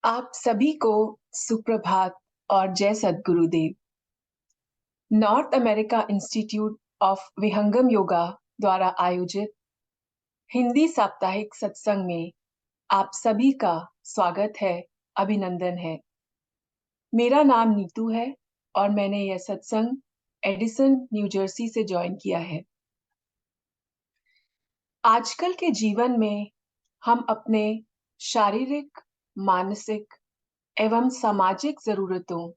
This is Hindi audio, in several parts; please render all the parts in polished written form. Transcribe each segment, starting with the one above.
आप सभी को सुप्रभात और जय सद्गुरुदेव। नॉर्थ अमेरिका इंस्टीट्यूट ऑफ विहंगम योगा द्वारा आयोजित हिंदी साप्ताहिक सत्संग में आप सभी का स्वागत है, अभिनंदन है। मेरा नाम नीतू है और मैंने यह सत्संग एडिसन न्यू जर्सी से ज्वाइन किया है। आजकल के जीवन में हम अपने शारीरिक, मानसिक एवं सामाजिक जरूरतों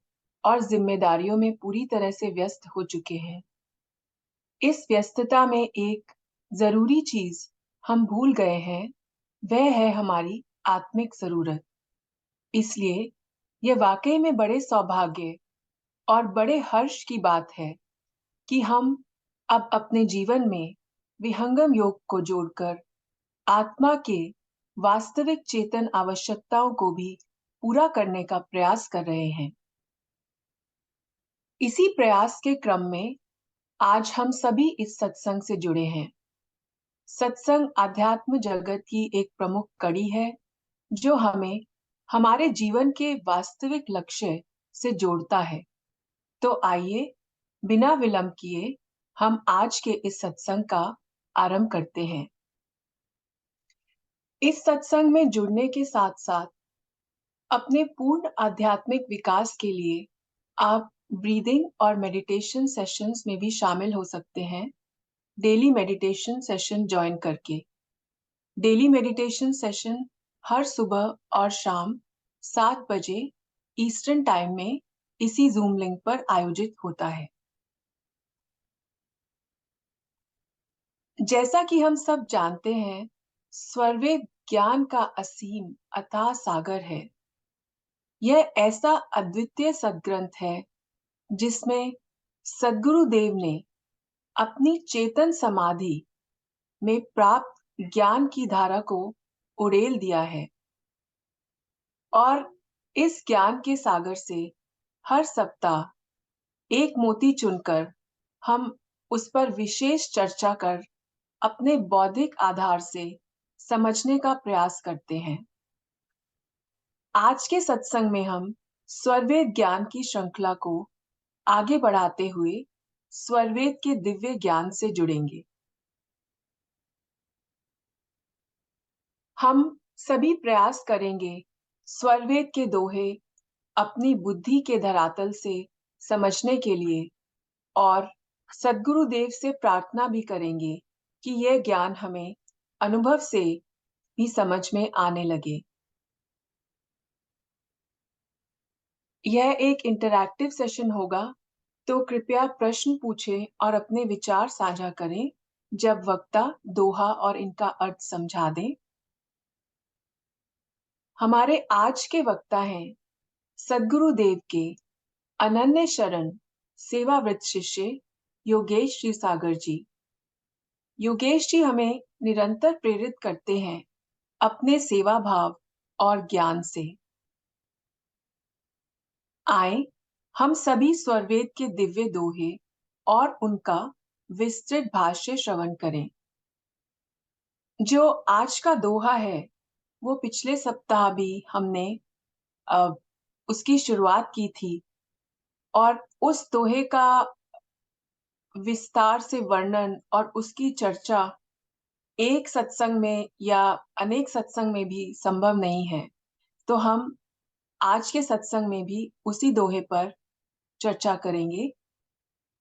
और जिम्मेदारियों में पूरी तरह से व्यस्त हो चुके हैं। इस व्यस्तता में एक जरूरी चीज हम भूल गए हैं, वह है हमारी आत्मिक जरूरत। इसलिए यह वाकई में बड़े सौभाग्य और बड़े हर्ष की बात है कि हम अब अपने जीवन में विहंगम योग को जोड़कर आत्मा के वास्तविक चेतन आवश्यकताओं को भी पूरा करने का प्रयास कर रहे हैं। इसी प्रयास के क्रम में आज हम सभी इस सत्संग से जुड़े हैं। सत्संग आध्यात्म जगत की एक प्रमुख कड़ी है जो हमें हमारे जीवन के वास्तविक लक्ष्य से जोड़ता है। तो आइए बिना विलंब किए हम आज के इस सत्संग का आरंभ करते हैं। इस सत्संग में जुड़ने के साथ साथ अपने पूर्ण आध्यात्मिक विकास के लिए आप ब्रीदिंग और मेडिटेशन सेशंस में भी शामिल हो सकते हैं। डेली मेडिटेशन सेशन ज्वाइन करके डेली मेडिटेशन सेशन हर सुबह और शाम 7 बजे ईस्टर्न टाइम में इसी जूम लिंक पर आयोजित होता है। जैसा कि हम सब जानते हैं, स्वरवेद ज्ञान का असीम अथाह सागर है। यह ऐसा अद्वितीय सद्ग्रंथ है जिसमें सद्गुरुदेव ने अपनी चेतन समाधि में प्राप्त ज्ञान की धारा को उड़ेल दिया है और इस ज्ञान के सागर से हर सप्ताह एक मोती चुनकर हम उस पर विशेष चर्चा कर अपने बौद्धिक आधार से समझने का प्रयास करते हैं। आज के सत्संग में हम स्वरवेद ज्ञान की श्रृंखला को आगे बढ़ाते हुए स्वरवेद के दिव्य ज्ञान से जुड़ेंगे। हम सभी प्रयास करेंगे स्वरवेद के दोहे अपनी बुद्धि के धरातल से समझने के लिए और सद्गुरुदेव से प्रार्थना भी करेंगे कि यह ज्ञान हमें अनुभव से भी समझ में आने लगे। यह एक इंटरैक्टिव सेशन होगा, तो कृपया प्रश्न पूछें और अपने विचार साझा करें जब वक्ता दोहा और इनका अर्थ समझा दें। हमारे आज के वक्ता हैं सद्गुरुदेव के अनन्य शरण सेवावृत शिष्य योगेश श्री सागर जी। योगेश जी हमें निरंतर प्रेरित करते हैं अपने सेवा भाव और ज्ञान से। आए हम सभी स्वरवेद के दिव्य दोहे और उनका विस्तृत भाष्य श्रवण करें। जो आज का दोहा है वो पिछले सप्ताह भी हमने अ, उसकी शुरुआत की थी और उस दोहे का विस्तार से वर्णन और उसकी चर्चा एक सत्संग में या अनेक सत्संग में भी संभव नहीं है। तो हम आज के सत्संग में भी उसी दोहे पर चर्चा करेंगे।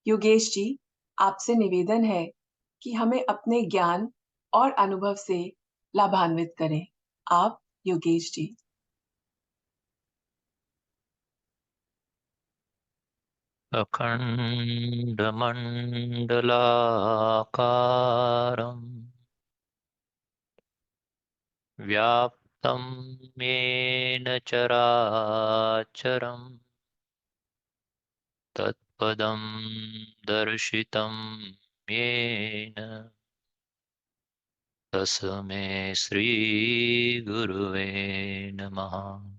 योगेश जी, आपसे निवेदन है कि हमें अपने ज्ञान और अनुभव से लाभान्वित करें। आप योगेश जी। अखण्डमण्डलाकारम् व्याप्तं येन चराचरम् तत्पदं दर्शितं येन तस्मै श्रीगुरुवे नमः।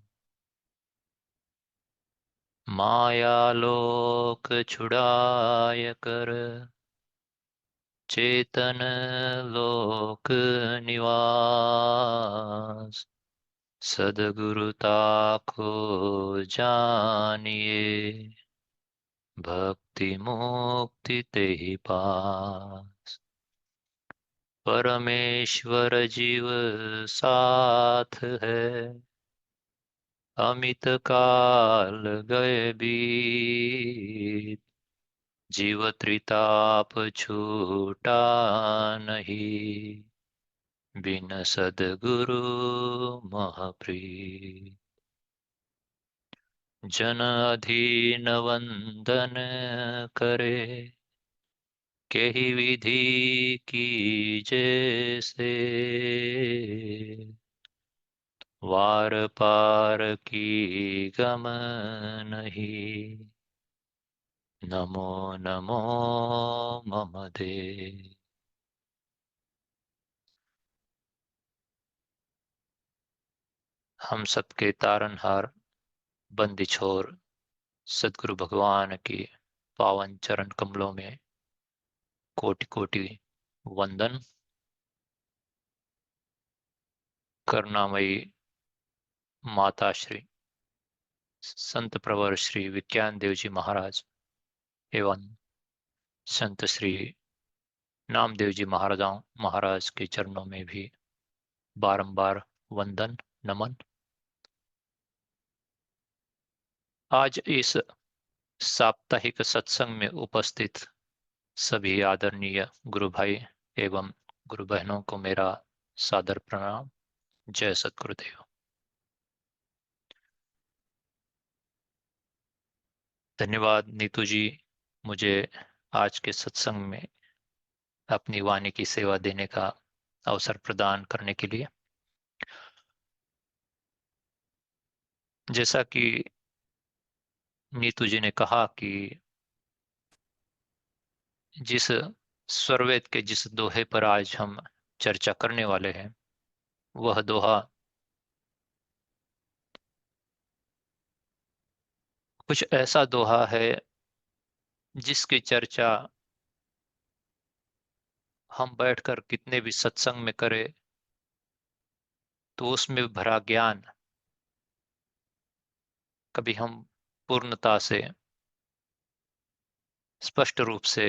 मायालोक छुड़ाय कर चेतन लोक निवास सद्गुरु ताको जानिए, भक्ति मुक्ति तेहि पास। परमेश्वर जीव साथ है, अमित काल गए बीत। जीव त्रिताप छूटा नहीं, बिन सद्गुरु महप्रीत। जन अधीन वंदन करे, केहि विधि की जैसे। वार पार की गम नहीं, नमो नमो मम देव। हम सबके तारनहार, बंदी छोर सद्गुरु भगवान की पावन चरण कमलों में कोटि कोटि वंदन। करुणामयी माता श्री संत प्रवर श्री विज्ञान देव जी महाराज एवं संत श्री नामदेव जी महाराज के चरणों में भी बारंबार वंदन नमन। आज इस साप्ताहिक सत्संग में उपस्थित सभी आदरणीय गुरु भाई एवं गुरु बहनों को मेरा सादर प्रणाम। जय सद्गुरुदेव। धन्यवाद नीतू जी, मुझे आज के सत्संग में अपनी वाणी की सेवा देने का अवसर प्रदान करने के लिए। जैसा कि नीतू जी ने कहा कि जिस स्वरवेद के जिस दोहे पर आज हम चर्चा करने वाले हैं, वह दोहा कुछ ऐसा दोहा है जिसकी चर्चा हम बैठकर कितने भी सत्संग में करें तो उसमें भरा ज्ञान कभी हम पूर्णता से स्पष्ट रूप से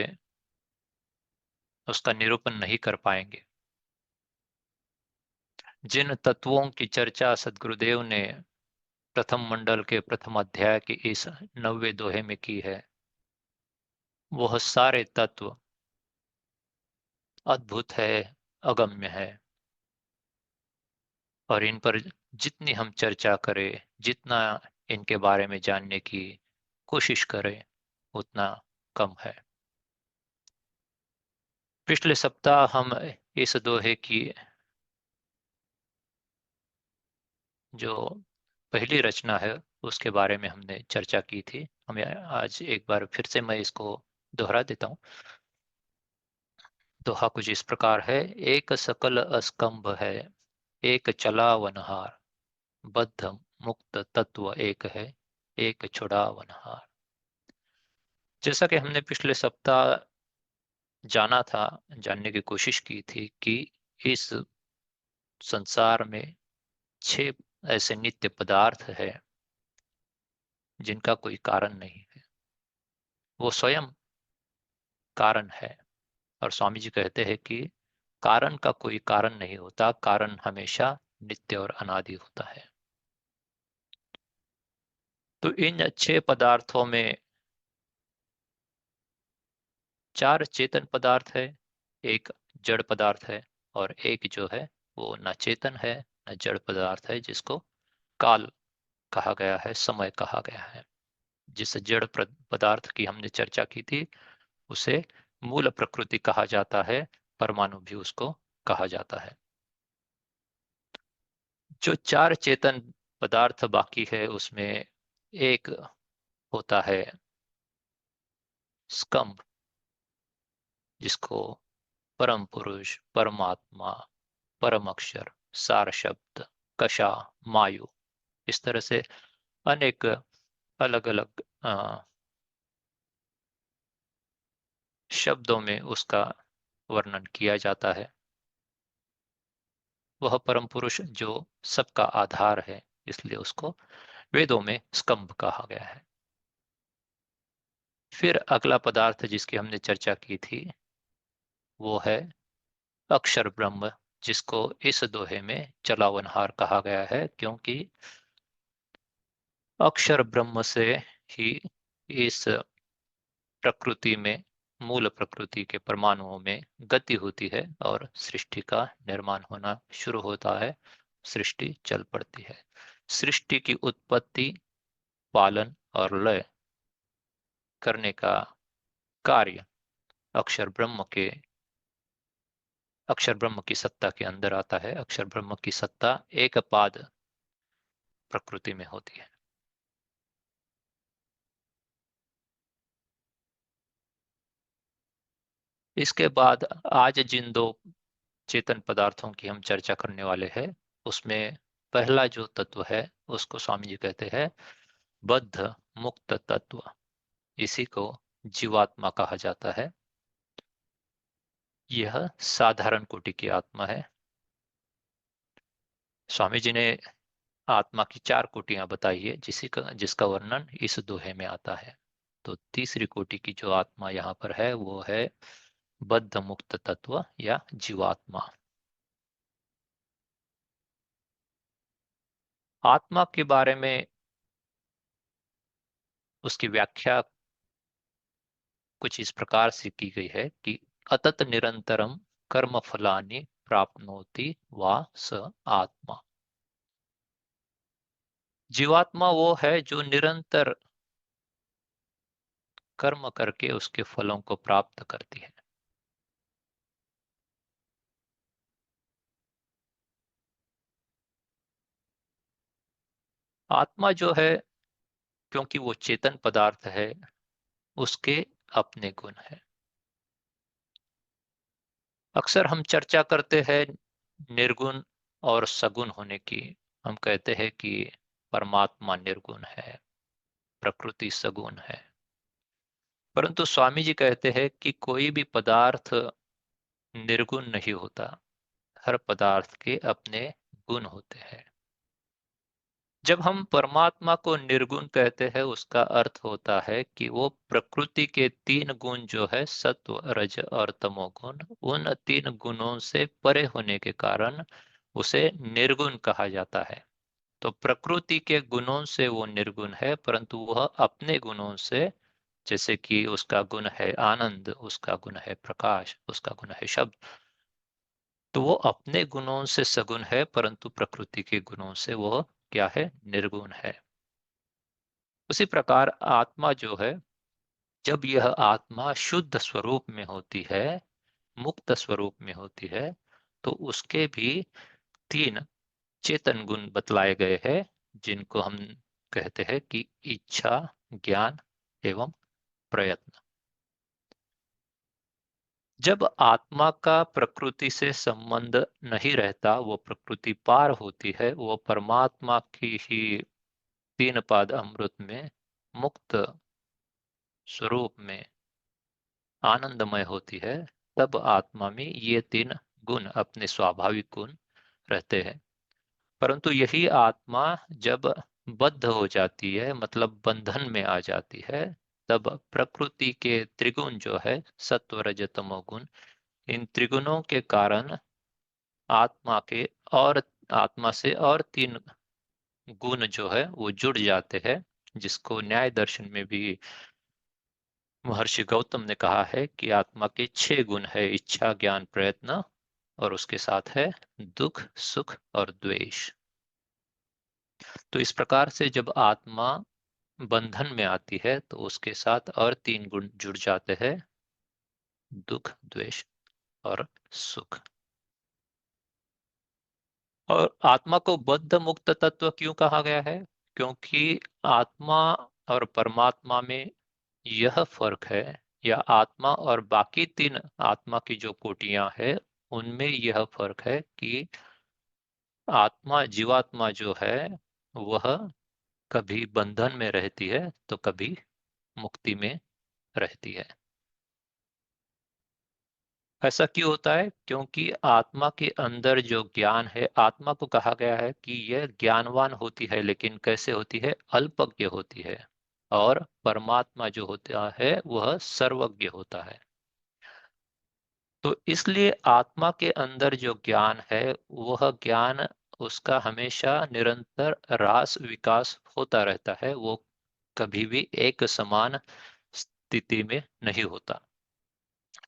उसका निरूपण नहीं कर पाएंगे। जिन तत्वों की चर्चा सद्गुरुदेव ने प्रथम मंडल के प्रथम अध्याय के इस 90वें दोहे में की है, वह सारे तत्व अद्भुत है, अगम्य है, और इन पर जितनी हम चर्चा करें, जितना इनके बारे में जानने की कोशिश करें, उतना कम है। पिछले सप्ताह हम इस दोहे की जो पहली रचना है उसके बारे में हमने चर्चा की थी। हमें आज एक बार फिर से मैं इसको दोहरा देता हूँ। दोहा कुछ इस प्रकार है। एक सकल अस्कंभ है, एक चला वनहार। बद्ध मुक्त तत्व एक है, एक छुड़ा वनहार। जैसा कि हमने पिछले सप्ताह जाना था, जानने की कोशिश की थी कि इस संसार में 6 ऐसे नित्य पदार्थ है जिनका कोई कारण नहीं है, वो स्वयं कारण है। और स्वामी जी कहते हैं कि कारण का कोई कारण नहीं होता, कारण हमेशा नित्य और अनादि होता है। तो इन 6 पदार्थों में 4 चेतन पदार्थ है, एक जड़ पदार्थ है, और एक जो है वो न चेतन है न जड़ पदार्थ है, जिसको काल कहा गया है, समय कहा गया है। जिस जड़ पदार्थ की हमने चर्चा की थी उसे मूल प्रकृति कहा जाता है, परमाणु भी उसको कहा जाता है। जो 4 चेतन पदार्थ बाकी है उसमें एक होता है स्कंभ, जिसको परम पुरुष, परमात्मा, परम अक्षर, सार शब्द, कषा, मायु, इस तरह से अनेक अलग अलग शब्दों में उसका वर्णन किया जाता है। वह परम पुरुष जो सबका आधार है, इसलिए उसको वेदों में स्कंभ कहा गया है। फिर अगला पदार्थ जिसकी हमने चर्चा की थी वो है अक्षर ब्रह्म, जिसको इस दोहे में चलावनहार कहा गया है, क्योंकि अक्षर ब्रह्म से ही इस प्रकृति में, मूल प्रकृति के परमाणुओं में गति होती है और सृष्टि का निर्माण होना शुरू होता है, सृष्टि चल पड़ती है। सृष्टि की उत्पत्ति, पालन और लय करने का कार्य अक्षर ब्रह्म की सत्ता के अंदर आता है। अक्षर ब्रह्म की सत्ता एक पाद प्रकृति में होती है। इसके बाद आज जिन दो चेतन पदार्थों की हम चर्चा करने वाले हैं, उसमें पहला जो तत्व है उसको स्वामी जी कहते हैं बद्ध मुक्त तत्व। इसी को जीवात्मा कहा जाता है। यह साधारण कोटि की आत्मा है। स्वामी जी ने आत्मा की चार कोटियां बताई है, जिसका वर्णन इस दोहे में आता है। तो तीसरी कोटि की जो आत्मा यहाँ पर है वो है बद्ध मुक्त तत्व या जीवात्मा। आत्मा के बारे में उसकी व्याख्या कुछ इस प्रकार से की गई है कि अतत निरंतरम कर्म फलानि प्राप्नोति वा स आत्मा। जीवात्मा वो है जो निरंतर कर्म करके उसके फलों को प्राप्त करती है। आत्मा जो है, क्योंकि वो चेतन पदार्थ है, उसके अपने गुण है। अक्सर हम चर्चा करते हैं निर्गुण और सगुण होने की। हम कहते हैं कि परमात्मा निर्गुण है, प्रकृति सगुण है। परंतु स्वामी जी कहते हैं कि कोई भी पदार्थ निर्गुण नहीं होता। हर पदार्थ के अपने गुण होते हैं। जब हम परमात्मा को निर्गुण कहते हैं, उसका अर्थ होता है कि वो प्रकृति के तीन गुण जो है सत्व रज और तमोगुण, उन तीन गुणों से परे होने के कारण उसे निर्गुण कहा जाता है। तो प्रकृति के गुणों से वो निर्गुण है, परंतु वह अपने गुणों से, जैसे कि उसका गुण है आनंद, उसका गुण है प्रकाश, उसका गुण है शब्द, तो वो अपने गुणों से सगुण है, परंतु प्रकृति के गुणों से वह क्या है, निर्गुण है। उसी प्रकार आत्मा जो है, जब यह आत्मा शुद्ध स्वरूप में होती है, मुक्त स्वरूप में होती है, तो उसके भी तीन चेतन गुण बतलाए गए हैं, जिनको हम कहते हैं कि इच्छा, ज्ञान एवं प्रयत्न। जब आत्मा का प्रकृति से संबंध नहीं रहता, वो प्रकृति पार होती है, वो परमात्मा की ही तीन पाद अमृत में मुक्त स्वरूप में आनंदमय होती है, तब आत्मा में ये तीन गुण, अपने स्वाभाविक गुण रहते हैं। परंतु यही आत्मा जब बद्ध हो जाती है, मतलब बंधन में आ जाती है, तब प्रकृति के त्रिगुण जो है सत्व रज तमो गुण, इन त्रिगुणों के कारण आत्मा के और आत्मा से और तीन गुण जो है वो जुड़ जाते हैं, जिसको न्याय दर्शन में भी महर्षि गौतम ने कहा है कि आत्मा के 6 गुण है, इच्छा ज्ञान प्रयत्न, और उसके साथ है दुख सुख और द्वेष। तो इस प्रकार से जब आत्मा बंधन में आती है, तो उसके साथ और तीन गुण जुड़ जाते हैं, दुख द्वेष और सुख। और आत्मा को बद्ध मुक्त तत्व क्यों कहा गया है? क्योंकि आत्मा और परमात्मा में यह फर्क है, या आत्मा और बाकी तीन आत्मा की जो कोटियां है, उनमें यह फर्क है कि आत्मा, जीवात्मा जो है, वह कभी बंधन में रहती है तो कभी मुक्ति में रहती है। ऐसा क्यों होता है? क्योंकि आत्मा के अंदर जो ज्ञान है, आत्मा को कहा गया है कि यह ज्ञानवान होती है, लेकिन कैसे होती है? अल्पज्ञ होती है। और परमात्मा जो होता है वह सर्वज्ञ होता है। तो इसलिए आत्मा के अंदर जो ज्ञान है, वह ज्ञान उसका हमेशा निरंतर ह्रास विकास होता रहता है। वो कभी भी एक समान स्थिति में नहीं होता।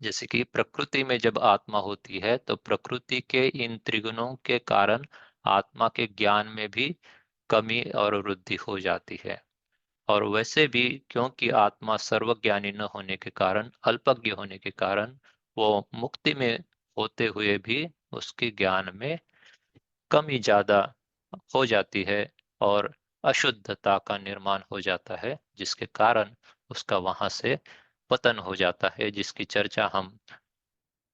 जैसे कि प्रकृति में जब आत्मा होती है, तो प्रकृति के इन त्रिगुणों के कारण आत्मा के ज्ञान में भी कमी और वृद्धि हो जाती है। और वैसे भी क्योंकि आत्मा सर्वज्ञानी न होने के कारण, अल्पज्ञ होने के कारण, वो मुक्ति में होते हुए भी उसके ज्ञान में कमी ज्यादा हो जाती है और अशुद्धता का निर्माण हो जाता है, जिसके कारण उसका वहां से पतन हो जाता है, जिसकी चर्चा हम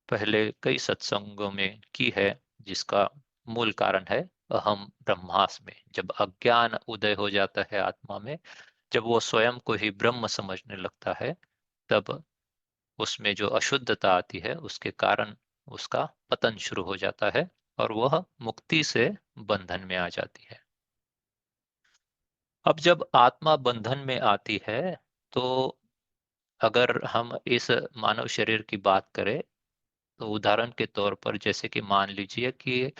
पहले कई सत्संगों में की है। जिसका मूल कारण है अहम ब्रह्मास्मि में। जब अज्ञान उदय हो जाता है आत्मा में, जब वो स्वयं को ही ब्रह्म समझने लगता है, तब उसमें जो अशुद्धता आती है उसके कारण उसका पतन शुरू हो जाता है और वह मुक्ति से बंधन में आ जाती है। अब जब आत्मा बंधन में आती है, तो अगर हम इस मानव शरीर की बात करें, तो उदाहरण के तौर पर जैसे कि मान लीजिए कि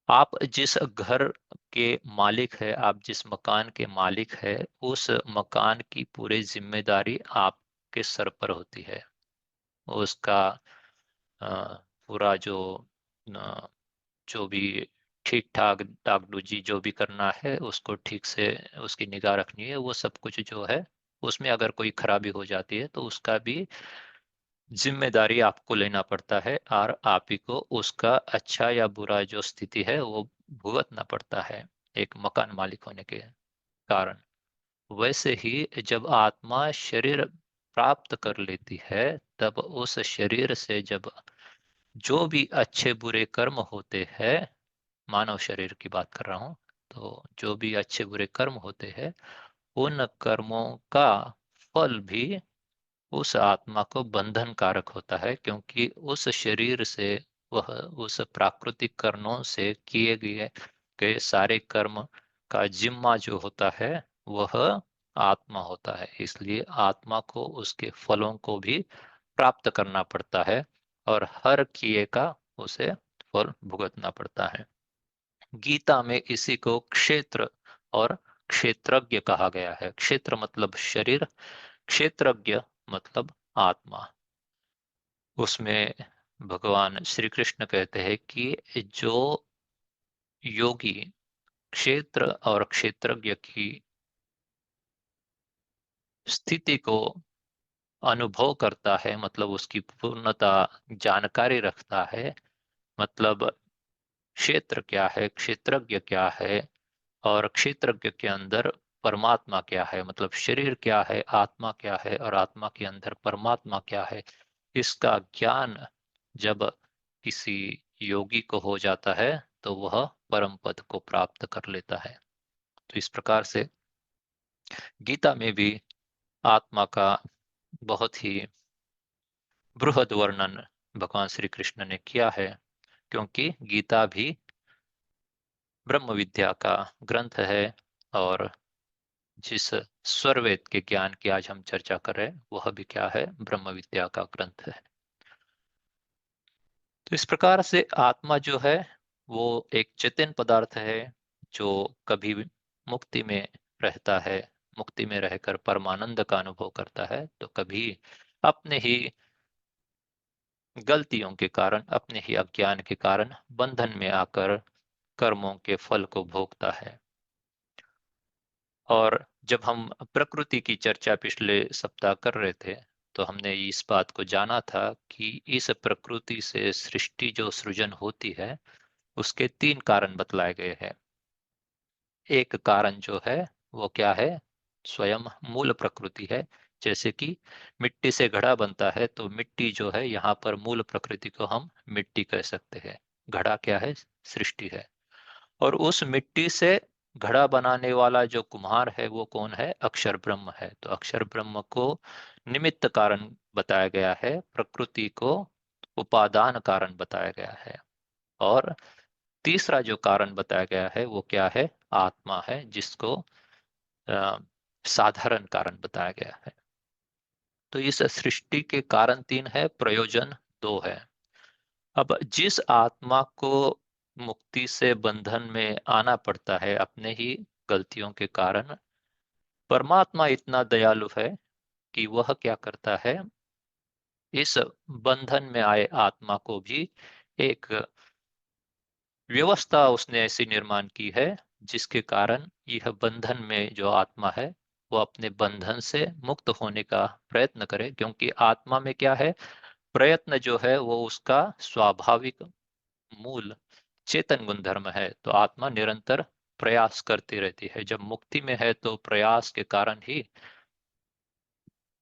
आप जिस घर के मालिक है, आप जिस मकान के मालिक है, उस मकान की पूरी जिम्मेदारी आपके सर पर होती है। उसका अ, पूरा जो अ, जो भी ठीक ठाक डागडुजी जो भी करना है, उसको ठीक से उसकी निगाह रखनी है। वो सब कुछ जो है, उसमें अगर कोई खराबी हो जाती है तो उसका भी जिम्मेदारी आपको लेना पड़ता है और आप ही को उसका अच्छा या बुरा जो स्थिति है वो भुगतना पड़ता है, एक मकान मालिक होने के कारण। वैसे ही जब आत्मा शरीर प्राप्त कर लेती है, तब उस शरीर से जब जो भी अच्छे बुरे कर्म होते हैं, मानव शरीर की बात कर रहा हूँ, तो जो भी अच्छे बुरे कर्म होते हैं, उन कर्मों का फल भी उस आत्मा को बंधन कारक होता है, क्योंकि उस शरीर से वह उस प्राकृतिक कर्मों से किए गए सारे कर्म का जिम्मा जो होता है, वह आत्मा होता है। इसलिए आत्मा को उसके फलों को भी प्राप्त करना पड़ता है और हर किए का उसे फल भुगतना पड़ता है। गीता में इसी को क्षेत्र और क्षेत्रज्ञ कहा गया है। क्षेत्र मतलब शरीर, क्षेत्रज्ञ मतलब आत्मा। उसमें भगवान श्री कृष्ण कहते हैं कि जो योगी क्षेत्र और क्षेत्रज्ञ की स्थिति को अनुभव करता है, मतलब उसकी पूर्णता जानकारी रखता है, मतलब क्षेत्र क्या है, क्षेत्रज्ञ क्या है, और क्षेत्रज्ञ के अंदर परमात्मा क्या है, मतलब शरीर क्या है, आत्मा क्या है, और आत्मा के अंदर परमात्मा क्या है, इसका ज्ञान जब किसी योगी को हो जाता है, तो वह परम पद को प्राप्त कर लेता है। तो इस प्रकार से गीता में भी आत्मा का बहुत ही बृहद वर्णन भगवान श्री कृष्ण ने किया है, क्योंकि गीता भी ब्रह्म विद्या का ग्रंथ है। और जिस स्वरवेद के ज्ञान की आज हम चर्चा कर रहे हैं, वह भी क्या है? ब्रह्म विद्या का ग्रंथ है। तो इस प्रकार से आत्मा जो है, वो एक चेतन पदार्थ है, जो कभी भी मुक्ति में रहता है, मुक्ति में रहकर परमानंद का अनुभव करता है, तो कभी अपने ही गलतियों के कारण, अपने ही अज्ञान के कारण बंधन में आकर कर्मों के फल को भोगता है। और जब हम प्रकृति की चर्चा पिछले सप्ताह कर रहे थे, तो हमने इस बात को जाना था कि इस प्रकृति से सृष्टि जो सृजन होती है, उसके 3 कारण बतलाए गए हैं। एक कारण जो है वो क्या है? स्वयं मूल प्रकृति है। जैसे कि मिट्टी से घड़ा बनता है, तो मिट्टी जो है, यहाँ पर मूल प्रकृति को हम मिट्टी कह सकते हैं। घड़ा क्या है? सृष्टि है। और उस मिट्टी से घड़ा बनाने वाला जो कुम्हार है, वो कौन है? अक्षर ब्रह्म है। तो अक्षर ब्रह्म को निमित्त कारण बताया गया है प्रकृति को उपादान कारण बताया गया है। और तीसरा जो कारण बताया गया है वो क्या है? आत्मा है, जिसको अ, साधारण कारण बताया गया है। तो इस सृष्टि के कारण तीन है, प्रयोजन दो है। अब जिस आत्मा को मुक्ति से बंधन में आना पड़ता है अपने ही गलतियों के कारण, परमात्मा इतना दयालु है कि वह क्या करता है, इस बंधन में आए आत्मा को भी एक व्यवस्था उसने ऐसी निर्माण की है, जिसके कारण यह बंधन में जो आत्मा है वो अपने बंधन से मुक्त होने का प्रयत्न करे। क्योंकि आत्मा में क्या है, प्रयत्न जो है वो उसका स्वाभाविक मूल चेतन गुणधर्म है। तो आत्मा निरंतर प्रयास करती रहती है। जब मुक्ति में है तो प्रयास के कारण ही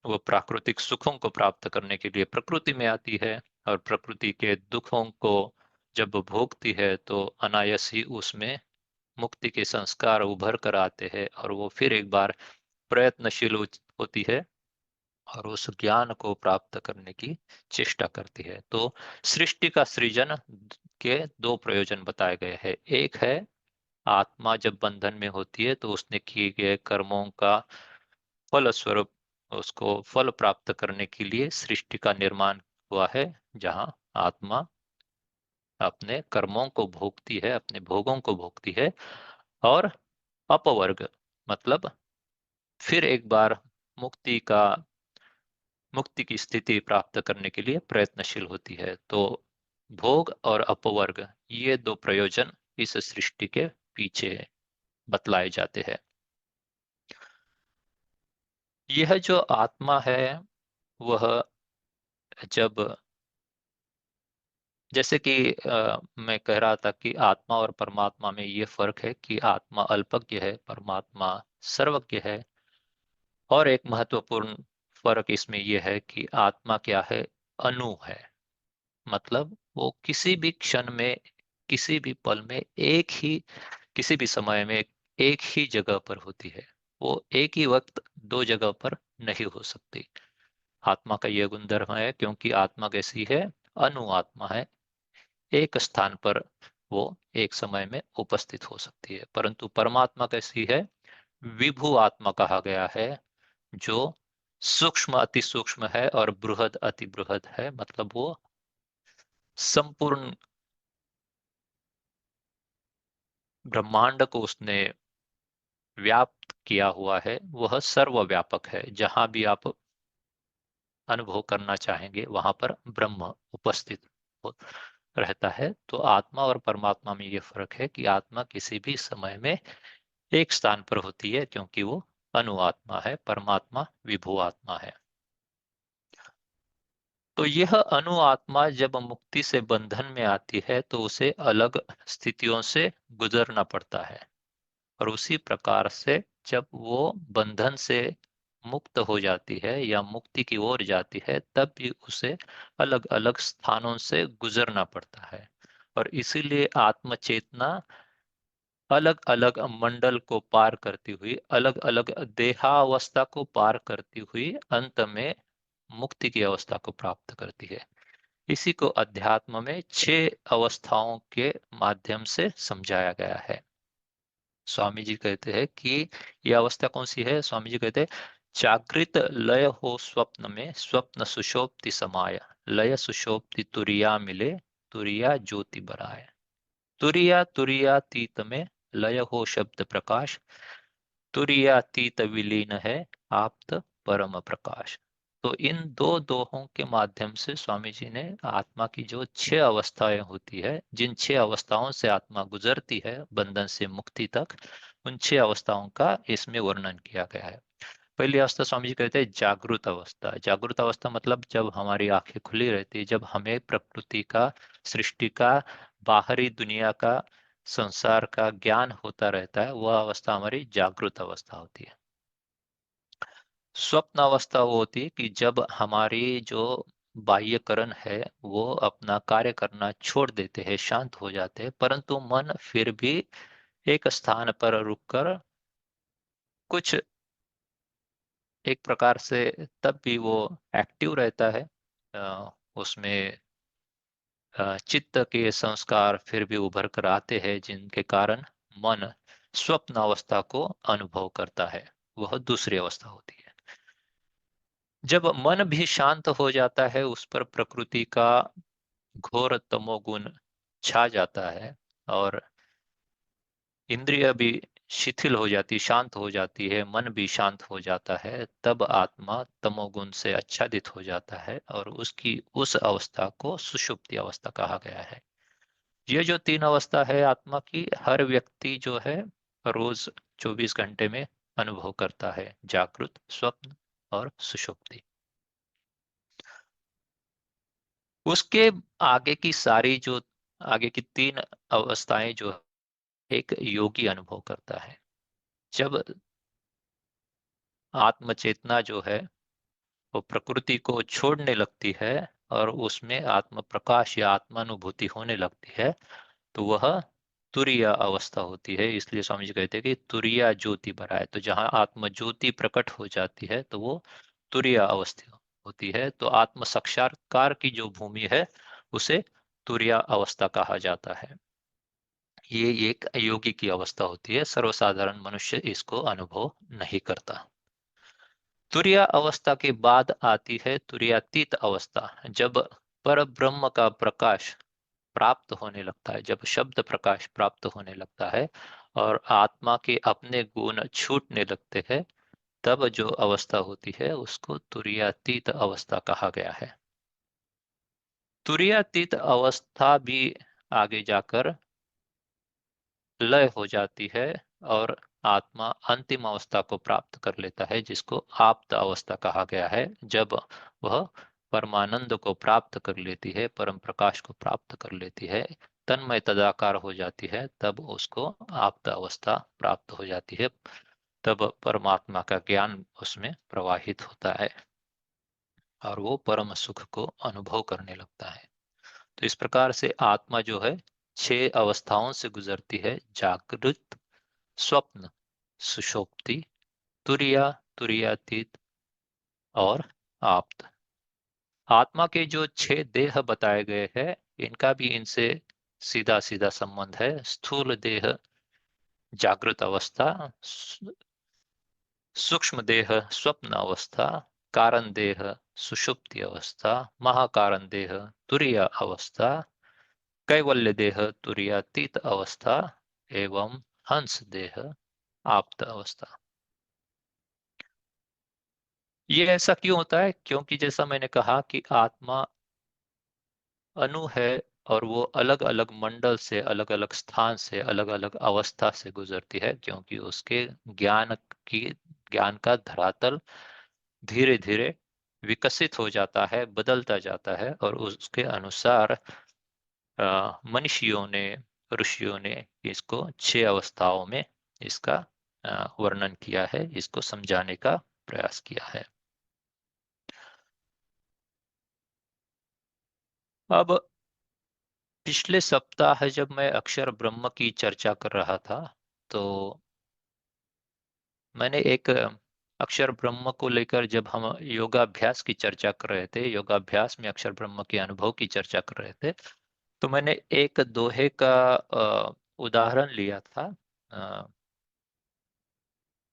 वो प्राकृतिक सुखों को प्राप्त करने के लिए प्रकृति में आती है, और प्रकृति के दुखों को जब भोगती है तो अनायास ही उसमें मुक्ति के संस्कार उभर कर आते हैं, और वो फिर एक बार प्रयत्नशील होती है और उस ज्ञान को प्राप्त करने की चेष्टा करती है। तो सृष्टि का सृजन के दो प्रयोजन बताए गए हैं। एक है, आत्मा जब बंधन में होती है तो उसने किए गए कर्मों का फल स्वरूप उसको फल प्राप्त करने के लिए सृष्टि का निर्माण हुआ है, जहां आत्मा अपने कर्मों को भोगती है, अपने भोगों को भोगती है, और अपवर्ग मतलब फिर एक बार मुक्ति का मुक्ति की स्थिति प्राप्त करने के लिए प्रयत्नशील होती है। तो भोग और अपवर्ग, ये दो प्रयोजन इस सृष्टि के पीछे बतलाए जाते हैं। यह जो आत्मा है वह जब, जैसे कि मैं कह रहा था कि आत्मा और परमात्मा में ये फर्क है कि आत्मा अल्पज्ञ है, परमात्मा सर्वज्ञ है। और एक महत्वपूर्ण फर्क इसमें यह है कि आत्मा क्या है, अणु है। मतलब वो किसी भी क्षण में, किसी भी पल में, एक ही किसी भी समय में एक ही जगह पर होती है। वो एक ही वक्त दो जगह पर नहीं हो सकती। आत्मा का यह गुणधर्म है, क्योंकि आत्मा कैसी है, अणु आत्मा है। एक स्थान पर वो एक समय में उपस्थित हो सकती है। परंतु परमात्मा कैसी है, विभु आत्मा कहा गया है, जो सूक्ष्म अति सूक्ष्म है और बृहद अति बृहद है। मतलब वो संपूर्ण ब्रह्मांड को उसने व्याप्त किया हुआ है। वह सर्वव्यापक है। जहां भी आप अनुभव करना चाहेंगे वहां पर ब्रह्म उपस्थित रहता है। तो आत्मा और परमात्मा में ये फर्क है कि आत्मा किसी भी समय में एक स्थान पर होती है, क्योंकि वो अणु आत्मा है, परमात्मा विभु आत्मा है। तो यह अणु आत्मा जब मुक्ति से बंधन में आती है तो उसे अलग स्थितियों से गुजरना पड़ता है। और उसी प्रकार से जब वो बंधन से मुक्त हो जाती है या मुक्ति की ओर जाती है, तब भी उसे अलग अलग स्थानों से गुजरना पड़ता है। और इसीलिए आत्मचेतना अलग अलग मंडल को पार करती हुई, अलग अलग देहावस्था को पार करती हुई अंत में मुक्ति की अवस्था को प्राप्त करती है। इसी को अध्यात्म में 6 अवस्थाओं के माध्यम से समझाया गया है। स्वामी जी कहते हैं कि यह अवस्था कौन सी है। स्वामी जी कहते हैं, जागृत लय हो स्वप्न में, स्वप्न सुषोप्ति समाय, लय सुषोप्ति तुरिया मिले, तुरिया ज्योति बराय। तुरिया तुरियातीत में लय हो शब्द प्रकाश, तुरियातीत विलीन है आप्त परम प्रकाश। तो इन दो दोहों के माध्यम से स्वामी जी ने आत्मा की जो 6 अवस्थाएं होती है, जिन 6 अवस्थाओं से आत्मा गुजरती है बंधन से मुक्ति तक, उन 6 अवस्थाओं का इसमें वर्णन किया गया है। पहली अवस्था स्वामी जी कहते हैं जागृत अवस्था। जागृत अवस्था मतलब जब हमारी आंखें खुली रहती है, जब हमें प्रकृति का, सृष्टि का, बाहरी दुनिया का, संसार का ज्ञान होता रहता है, वह अवस्था हमारी जागृत अवस्था होती है। स्वप्न अवस्था वो होती है कि जब हमारी जो बाह्यकरण है वो अपना कार्य करना छोड़ देते हैं, शांत हो जाते हैं, परंतु मन फिर भी एक स्थान पर रुककर कुछ एक प्रकार से तब भी वो एक्टिव रहता है। उसमें चित्त के संस्कार फिर भी उभर कर आते हैं, जिनके कारण मन स्वप्न अवस्था को अनुभव करता है। वह दूसरी अवस्था होती है। जब मन भी शांत हो जाता है, उस पर प्रकृति का घोर तमोगुण छा जाता है और इंद्रिय भी शिथिल हो जाती, शांत हो जाती है, मन भी शांत हो जाता है, तब आत्मा तमोगुण से आच्छादित हो जाता है और उसकी उस अवस्था को सुषुप्ति अवस्था कहा गया है। ये जो तीन अवस्था है आत्मा की, हर व्यक्ति जो है रोज 24 घंटे में अनुभव करता है, जागृत, स्वप्न और सुषुप्ति। उसके आगे की सारी जो आगे की तीन अवस्थाएं जो एक योगी अनुभव करता है। जब आत्म चेतना जो है वो प्रकृति को छोड़ने लगती है और उसमें आत्म प्रकाश या आत्मानुभूति होने लगती है, तो वह तुरीय अवस्था होती है। इसलिए स्वामी जी कहते हैं कि तुरीय ज्योति बराए। तो जहाँ आत्म ज्योति प्रकट हो जाती है तो वो तुरीय अवस्था होती है। तो आत्म साक्षात्कार की जो भूमि है उसे तुरीय अवस्था कहा जाता है। ये एक योगी की अवस्था होती है, सर्वसाधारण मनुष्य इसको अनुभव नहीं करता। तुरीय अवस्था के बाद आती है तुरीयातीत अवस्था, जब पर ब्रह्म का प्रकाश प्राप्त होने लगता है, जब शब्द प्रकाश प्राप्त होने लगता है और आत्मा के अपने गुण छूटने लगते हैं, तब जो अवस्था होती है उसको तुरीयातीत अवस्था कहा गया है। तुरीयातीत अवस्था भी आगे जाकर लय हो जाती है और आत्मा अंतिम अवस्था को प्राप्त कर लेता है, जिसको आप्त अवस्था कहा गया है। जब वह परमानंद को प्राप्त कर लेती है, परम प्रकाश को प्राप्त कर लेती है, तन्मय तदाकार हो जाती है, तब उसको आप्त अवस्था प्राप्त हो जाती है। तब परमात्मा का ज्ञान उसमें प्रवाहित होता है और वो परम सुख को अनुभव करने लगता है। तो इस प्रकार से आत्मा जो है 6 अवस्थाओं से गुजरती है: जागृत, स्वप्न, सुषुप्ति, तुरिया, तुरियातीत और आप्त। आत्मा के जो 6 देह बताए गए हैं, इनका भी इनसे सीधा सीधा संबंध है। स्थूल देह जागृत अवस्था, सूक्ष्म देह स्वप्न अवस्था, कारण देह सुषुप्ति अवस्था, महाकारण देह तुरीय अवस्था, कैवल्य देह तुरीयातीत अवस्था एवं हंस देह आप्त अवस्था। ये ऐसा क्यों होता है? क्योंकि जैसा मैंने कहा कि आत्मा अणु है और वो अलग अलग मंडल से, अलग अलग स्थान से, अलग अलग अवस्था से गुजरती है, क्योंकि उसके ज्ञान की ज्ञान का धरातल धीरे धीरे विकसित हो जाता है, बदलता जाता है और उसके अनुसार मनीषियों ने, ऋषियों ने इसको 6 अवस्थाओं में इसका वर्णन किया है, इसको समझाने का प्रयास किया है। अब पिछले सप्ताह जब मैं अक्षर ब्रह्म की चर्चा कर रहा था, तो मैंने एक अक्षर ब्रह्म को लेकर, जब हम योगाभ्यास की चर्चा कर रहे थे, योगाभ्यास में अक्षर ब्रह्म के अनुभव की चर्चा कर रहे थे, तो मैंने एक दोहे का उदाहरण लिया था, अ,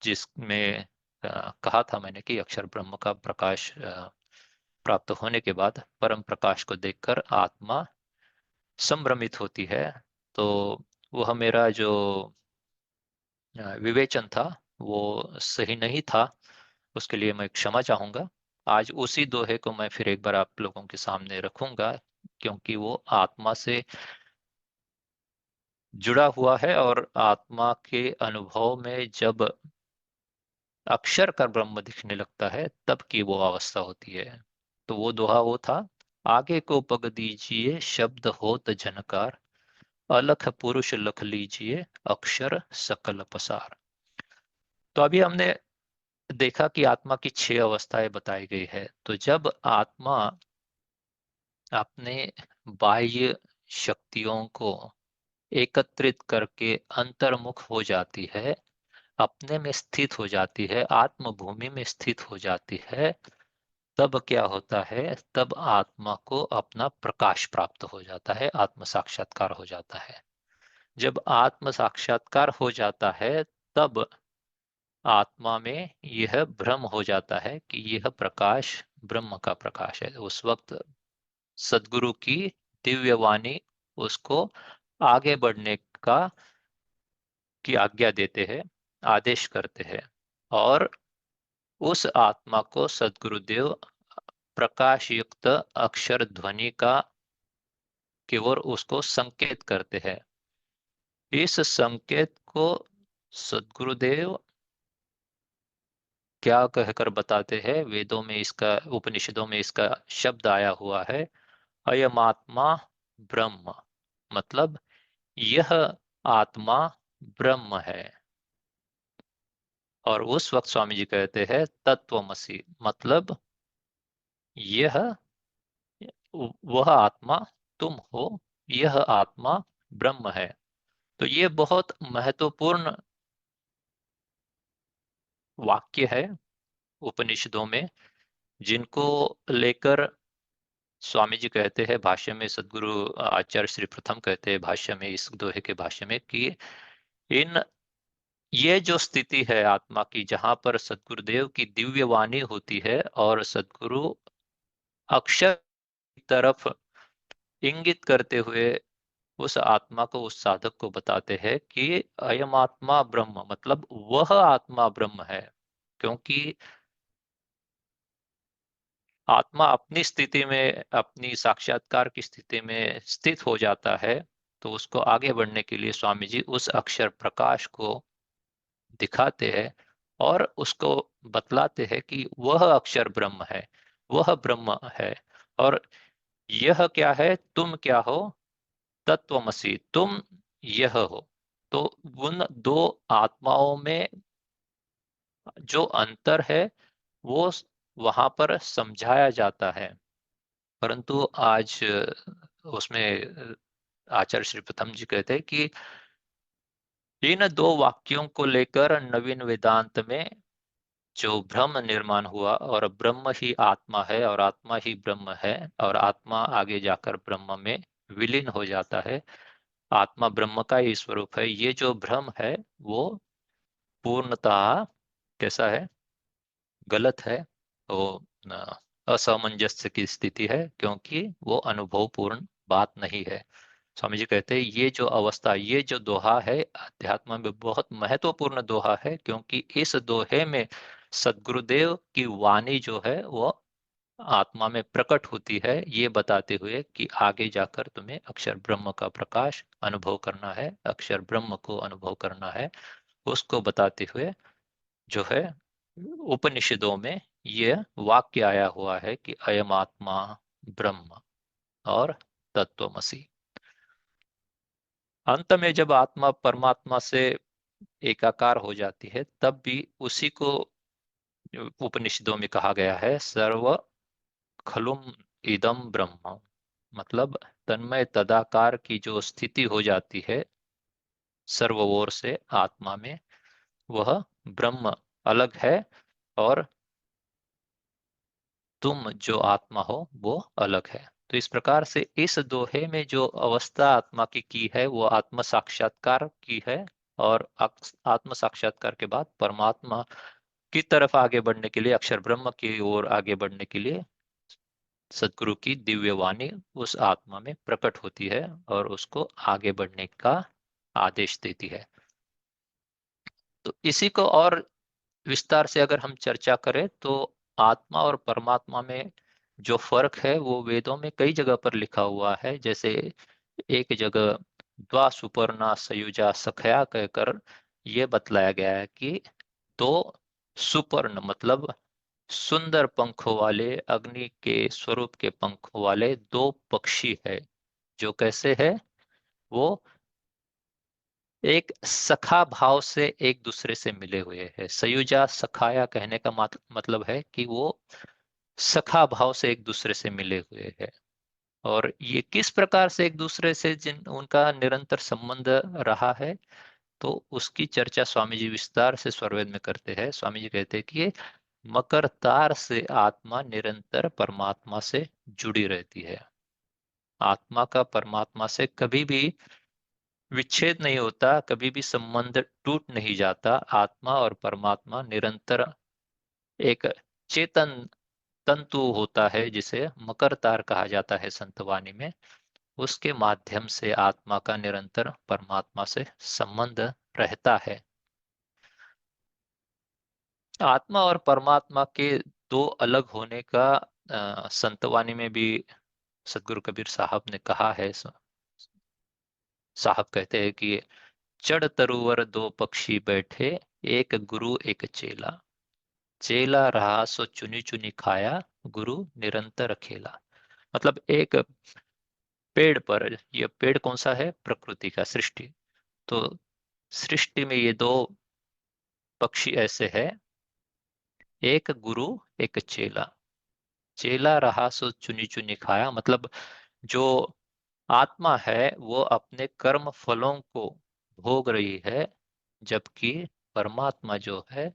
जिसमें कहा था मैंने कि अक्षर ब्रह्म का प्रकाश प्राप्त होने के बाद परम प्रकाश को देखकर आत्मा संभ्रमित होती है। तो वह मेरा जो विवेचन था वो सही नहीं था, उसके लिए मैं क्षमा चाहूंगा। आज उसी दोहे को मैं फिर एक बार आप लोगों के सामने रखूंगा, क्योंकि वो आत्मा से जुड़ा हुआ है और आत्मा के अनुभव में जब अक्षर का ब्रह्म दिखने लगता है तब की वो अवस्था होती है। तो वो दोहा वो था: आगे को पग दीजिए शब्द होत झनकार, अलख पुरुष लख लीजिए अक्षर सकल पसार। तो अभी हमने देखा कि आत्मा की 6 अवस्थाएं बताई गई है। तो जब आत्मा अपने बाह्य शक्तियों को एकत्रित करके अंतर्मुख हो जाती है, अपने में स्थित हो जाती है, आत्म भूमि में स्थित हो जाती है, तब क्या होता है, तब आत्मा को अपना प्रकाश प्राप्त हो जाता है, आत्म साक्षात्कार हो जाता है। जब आत्म साक्षात्कार हो जाता है, तब आत्मा में यह भ्रम हो जाता है कि यह प्रकाश ब्रह्म का प्रकाश है। उस वक्त सद्गुरु की दिव्य वाणी उसको आगे बढ़ने का की आज्ञा देते हैं, आदेश करते हैं, और उस आत्मा को सद्गुरुदेव प्रकाश युक्त अक्षर ध्वनि का की ओर उसको संकेत करते हैं। इस संकेत को सद्गुरुदेव क्या कहकर बताते हैं, वेदों में इसका, उपनिषदों में इसका शब्द आया हुआ है, अयमात्मा ब्रह्म। मतलब यह आत्मा ब्रह्म है। और उस वक्त स्वामी जी कहते हैं तत्वमसि, मतलब यह वह आत्मा तुम हो, यह आत्मा ब्रह्म है। तो ये बहुत महत्वपूर्ण वाक्य है उपनिषदों में, जिनको लेकर स्वामी जी कहते हैं भाष्य में, सदगुरु आचार्य श्री प्रथम कहते हैं भाष्य में, इस दोहे के भाष्य में, कि इन ये जो स्थिति है आत्मा की, जहां पर सदगुरुदेव की दिव्य वाणी होती है और सदगुरु अक्षर की तरफ इंगित करते हुए उस आत्मा को, उस साधक को बताते हैं कि अयम आत्मा ब्रह्म, मतलब वह आत्मा ब्रह्म है। क्योंकि आत्मा अपनी स्थिति में, अपनी साक्षात्कार की स्थिति में स्थित हो जाता है, तो उसको आगे बढ़ने के लिए स्वामी जी उस अक्षर प्रकाश को दिखाते हैं और उसको बतलाते हैं कि वह अक्षर ब्रह्म है, वह ब्रह्म है। और यह क्या है, तुम क्या हो, तत्वमसि, तुम यह हो। तो उन दो आत्माओं में जो अंतर है वो वहां पर समझाया जाता है। परंतु आज उसमें आचार्य श्री प्रथम जी कहते हैं कि इन दो वाक्यों को लेकर नवीन वेदांत में जो भ्रम निर्माण हुआ, और ब्रह्म ही आत्मा है और आत्मा ही ब्रह्म है, और आत्मा आगे जाकर ब्रह्म में विलीन हो जाता है, आत्मा ब्रह्म का ही स्वरूप है, ये जो भ्रम है वो पूर्णतः कैसा है, गलत है। वो असामंजस्य की स्थिति है, क्योंकि वो अनुभवपूर्ण बात नहीं है। स्वामी जी कहते हैं ये जो अवस्था, ये जो दोहा है अध्यात्म में बहुत महत्वपूर्ण दोहा है, क्योंकि इस दोहे में सद्गुरुदेव की वाणी जो है वो आत्मा में प्रकट होती है, ये बताते हुए कि आगे जाकर तुम्हें अक्षर ब्रह्म का प्रकाश अनुभव करना है, अक्षर ब्रह्म को अनुभव करना है। उसको बताते हुए जो है उपनिषदों में ये वाक्य आया हुआ है कि अयम आत्मा ब्रह्म और तत्वमसि। अंत में जब आत्मा परमात्मा से एकाकार हो जाती है, तब भी उसी को उपनिषदों में कहा गया है सर्व खलुम इदम ब्रह्म। मतलब तन्मय तदाकार की जो स्थिति हो जाती है सर्व ओर से आत्मा में, वह ब्रह्म अलग है, और तुम जो आत्मा हो वो अलग है। तो इस प्रकार से इस दोहे में जो अवस्था आत्मा की है वो आत्म साक्षात्कार की है, और आत्म साक्षात्कार के बाद परमात्मा की तरफ आगे बढ़ने के लिए, अक्षर ब्रह्म की ओर आगे बढ़ने के लिए सदगुरु की दिव्य वाणी उस आत्मा में प्रकट होती है और उसको आगे बढ़ने का आदेश देती है। तो इसी को और विस्तार से अगर हम चर्चा करें तो आत्मा और परमात्मा में जो फर्क है वो वेदों में कई जगह पर लिखा हुआ है। जैसे एक जगह द्वा सुपर्णा सयुजा सखया कहकर ये बतलाया गया है कि दो सुपर्ण, मतलब सुंदर पंखों वाले, अग्नि के स्वरूप के पंखों वाले दो पक्षी है, जो कैसे है, वो एक सखा भाव से एक दूसरे से मिले हुए हैं। सयुजा सखाया कहने का मतलब है कि वो सखा भाव से एक दूसरे से मिले हुए हैं। और ये किस प्रकार से एक दूसरे से जिन उनका निरंतर संबंध रहा है, तो उसकी चर्चा स्वामी जी विस्तार से स्वरवेद में करते हैं। स्वामी जी कहते हैं कि मकर तार से आत्मा निरंतर परमात्मा से जुड़ी रहती है। आत्मा का परमात्मा से कभी भी विच्छेद नहीं होता, कभी भी संबंध टूट नहीं जाता। आत्मा और परमात्मा निरंतर एक चेतन तंतु होता है, जिसे मकर तार कहा जाता है संतवाणी में। उसके माध्यम से आत्मा का निरंतर परमात्मा से संबंध रहता है। आत्मा और परमात्मा के दो अलग होने का संतवाणी में भी सदगुरु कबीर साहब ने कहा है। साहब कहते हैं कि चढ़ तरुवर दो पक्षी बैठे, एक गुरु एक चेला। चेला रहा सो चुनी चुनी खाया, गुरु निरंतर खेला। मतलब एक पेड़ पर, यह पेड़ कौन सा है? प्रकृति का, सृष्टि। तो सृष्टि में ये दो पक्षी ऐसे हैं, एक गुरु एक चेला। चेला रहा सो चुनी चुनी खाया, मतलब जो आत्मा है वो अपने कर्म फलों को भोग रही है, जबकि परमात्मा जो है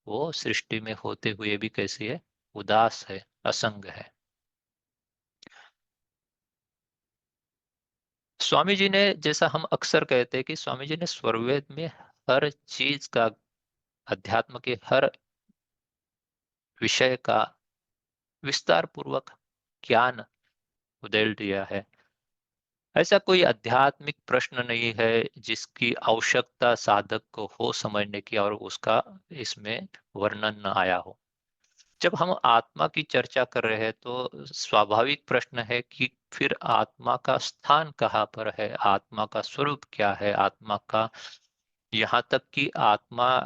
वो सृष्टि में होते हुए भी कैसी है? उदास है, असंग है। स्वामी जी ने, जैसा हम अक्सर कहते हैं कि स्वामी जी ने स्वरवेद में हर चीज का, अध्यात्म के हर विषय का विस्तार पूर्वक ज्ञान उदेल दिया है। ऐसा कोई आध्यात्मिक प्रश्न नहीं है जिसकी आवश्यकता साधक को हो समझने की और उसका इसमें वर्णन न आया हो। जब हम आत्मा की चर्चा कर रहे हैं तो स्वाभाविक प्रश्न है कि फिर आत्मा का स्थान कहाँ पर है, आत्मा का स्वरूप क्या है, आत्मा का, यहाँ तक कि आत्मा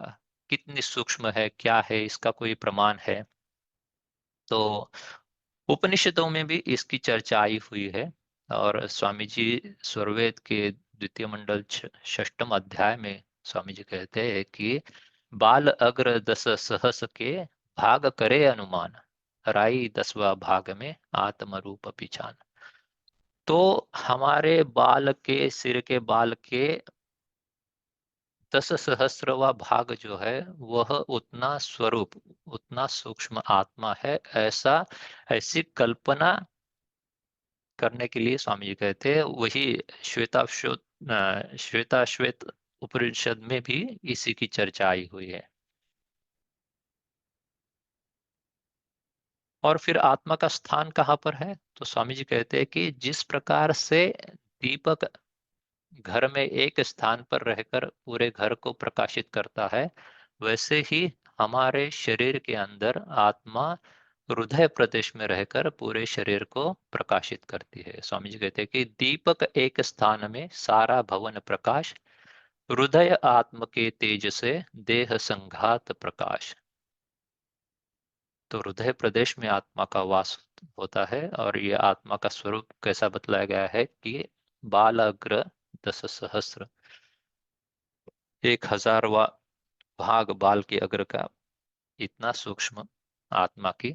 कितनी सूक्ष्म है, क्या है, इसका कोई प्रमाण है? तो उपनिषदों में भी इसकी चर्चा आई हुई है। और स्वामी जी स्वरवेद के द्वितीय मंडल षष्ठम अध्याय में स्वामी जी कहते हैं कि बाल अग्र दस सहस के, भाग करे अनुमान, राई दसवा भाग में आत्म रूप पिछान। तो हमारे बाल के, सिर के बाल के 10 सहस्रवा भाग जो है वह उतना स्वरूप, उतना सूक्ष्म आत्मा है, ऐसा, ऐसी कल्पना करने के लिए स्वामी जी कहते हैं। वही श्वेताश्वेत उपनिषद में भी इसी की चर्चा आई हुई है। और फिर आत्मा का स्थान कहाँ पर है? तो स्वामी जी कहते हैं कि जिस प्रकार से दीपक घर में एक स्थान पर रहकर पूरे घर को प्रकाशित करता है, वैसे ही हमारे शरीर के अंदर आत्मा हृदय प्रदेश में रहकर पूरे शरीर को प्रकाशित करती है। स्वामी जी कहते हैं कि दीपक एक स्थान में सारा भवन प्रकाश, हृदय आत्म के तेज से देह संघात प्रकाश। तो हृदय प्रदेश में आत्मा का वास होता है। और ये आत्मा का स्वरूप कैसा बतलाया गया है कि बाल अग्र 10 सहस्र, 1000वां भाग बाल के अग्र का, इतना सूक्ष्म आत्मा की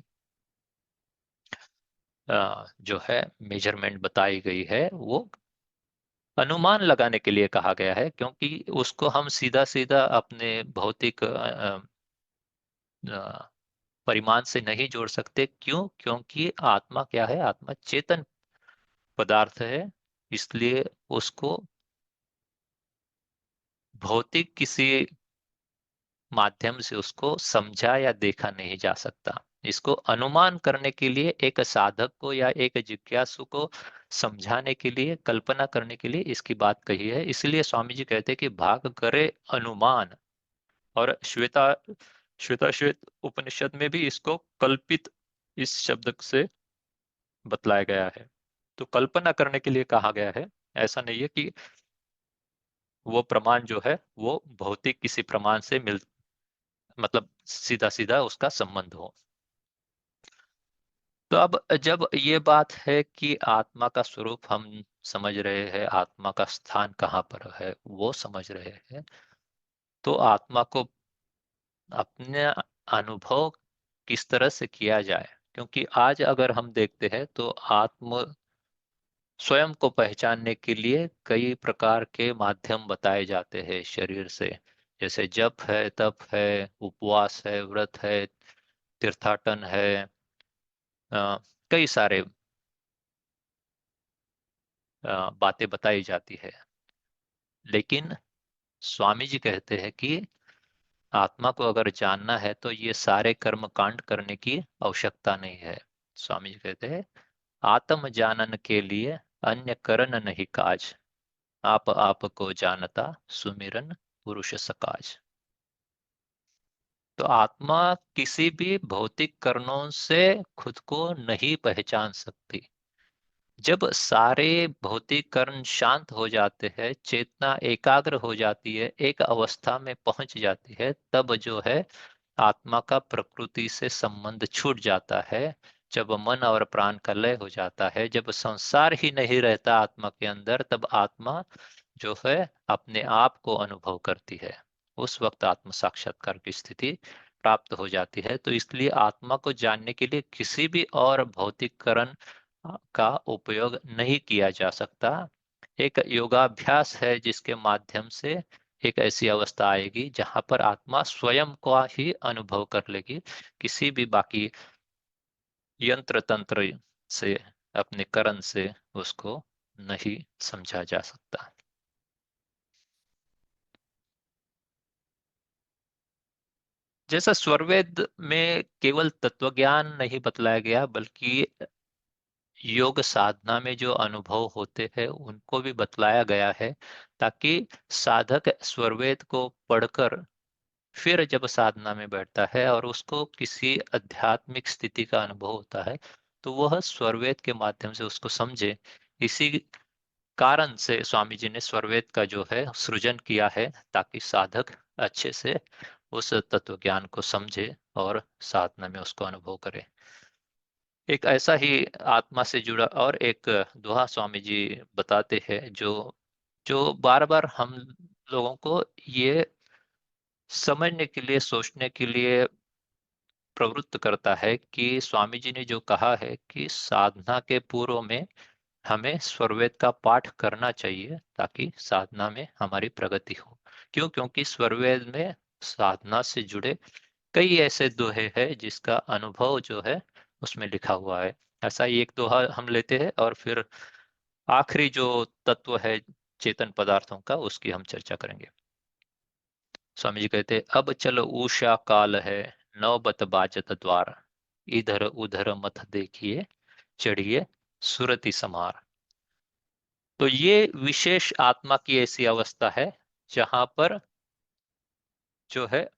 जो है मेजरमेंट बताई गई है, वो अनुमान लगाने के लिए कहा गया है, क्योंकि उसको हम सीधा सीधा अपने भौतिक परिमाण से नहीं जोड़ सकते। क्यों? क्योंकि आत्मा क्या है? आत्मा चेतन पदार्थ है, इसलिए उसको भौतिक किसी माध्यम से उसको समझा या देखा नहीं जा सकता। इसको अनुमान करने के लिए एक साधक को या एक जिज्ञासु को समझाने के लिए, कल्पना करने के लिए इसकी बात कही है। इसलिए स्वामी जी कहते हैं कि भाग करे अनुमान। और श्वेताश्वेत उपनिषद में भी इसको कल्पित, इस शब्द से बतलाया गया है। तो कल्पना करने के लिए कहा गया है। ऐसा नहीं है कि वो प्रमाण जो है वो भौतिक किसी प्रमाण से मिल, मतलब सीधा सीधा उसका संबंध हो। तो अब जब ये बात है कि आत्मा का स्वरूप हम समझ रहे हैं, आत्मा का स्थान कहाँ पर है वो समझ रहे हैं, तो आत्मा को अपने अनुभव किस तरह से किया जाए? क्योंकि आज अगर हम देखते हैं तो आत्म स्वयं को पहचानने के लिए कई प्रकार के माध्यम बताए जाते हैं शरीर से। जैसे जप है, तप है, उपवास है, व्रत है, तीर्थाटन है, कई सारे बातें बताई जाती है। लेकिन स्वामी जी कहते हैं कि आत्मा को अगर जानना है तो ये सारे कर्म कांड करने की आवश्यकता नहीं है। स्वामी जी कहते हैं, आत्म जानन के लिए अन्य करन नहीं काज, आप को जानता सुमिरन पुरुष सकाज। तो आत्मा किसी भी भौतिक कारणों से खुद को नहीं पहचान सकती। जब सारे भौतिक कर्ण शांत हो जाते हैं, चेतना एकाग्र हो जाती है, एक अवस्था में पहुंच जाती है, तब जो है आत्मा का प्रकृति से संबंध छूट जाता है। जब मन और प्राण का लय हो जाता है, जब संसार ही नहीं रहता आत्मा के अंदर, तब आत्मा जो है अपने आप को अनुभव करती है। उस वक्त आत्म साक्षात्कार की स्थिति प्राप्त हो जाती है। तो इसलिए आत्मा को जानने के लिए किसी भी और भौतिककरण का उपयोग नहीं किया जा सकता। एक योगाभ्यास है जिसके माध्यम से एक ऐसी अवस्था आएगी जहां पर आत्मा स्वयं का ही अनुभव कर लेगी, किसी भी बाकी यंत्र तंत्र से, अपने करण से उसको नहीं समझा जा सकता। जैसा स्वरवेद में केवल तत्वज्ञान नहीं बतलाया गया, बल्कि योग साधना में जो अनुभव होते हैं उनको भी बतलाया गया है, ताकि साधक स्वरवेद को पढ़कर फिर जब साधना में बैठता है और उसको किसी आध्यात्मिक स्थिति का अनुभव होता है, तो वह स्वरवेद के माध्यम से उसको समझे। इसी कारण से स्वामी जी ने स्वरवेद का जो है सृजन किया है, ताकि साधक अच्छे से उस तत्व ज्ञान को समझे और साधना में उसको अनुभव करे। एक ऐसा ही आत्मा से जुड़ा और एक दोहा स्वामी जी बताते हैं, जो जो बार बार हम लोगों को ये समझने के लिए, सोचने के लिए प्रवृत्त करता है कि स्वामी जी ने जो कहा है कि साधना के पूर्व में हमें स्वरवेद का पाठ करना चाहिए, ताकि साधना में हमारी प्रगति हो। क्यों? क्योंकि स्वरवेद में साधना से जुड़े कई ऐसे दोहे हैं जिसका अनुभव जो है उसमें लिखा हुआ है। ऐसा ही एक दोहा हम लेते हैं और फिर आखिरी जो तत्व है चेतन पदार्थों का, उसकी हम चर्चा करेंगे। स्वामी जी कहते, अब चल उषा काल है, नौबत बाजत द्वार, इधर उधर मत देखिए, चढ़िए सुरति समार। तो ये विशेष आत्मा की ऐसी अवस्था है जहां पर जो है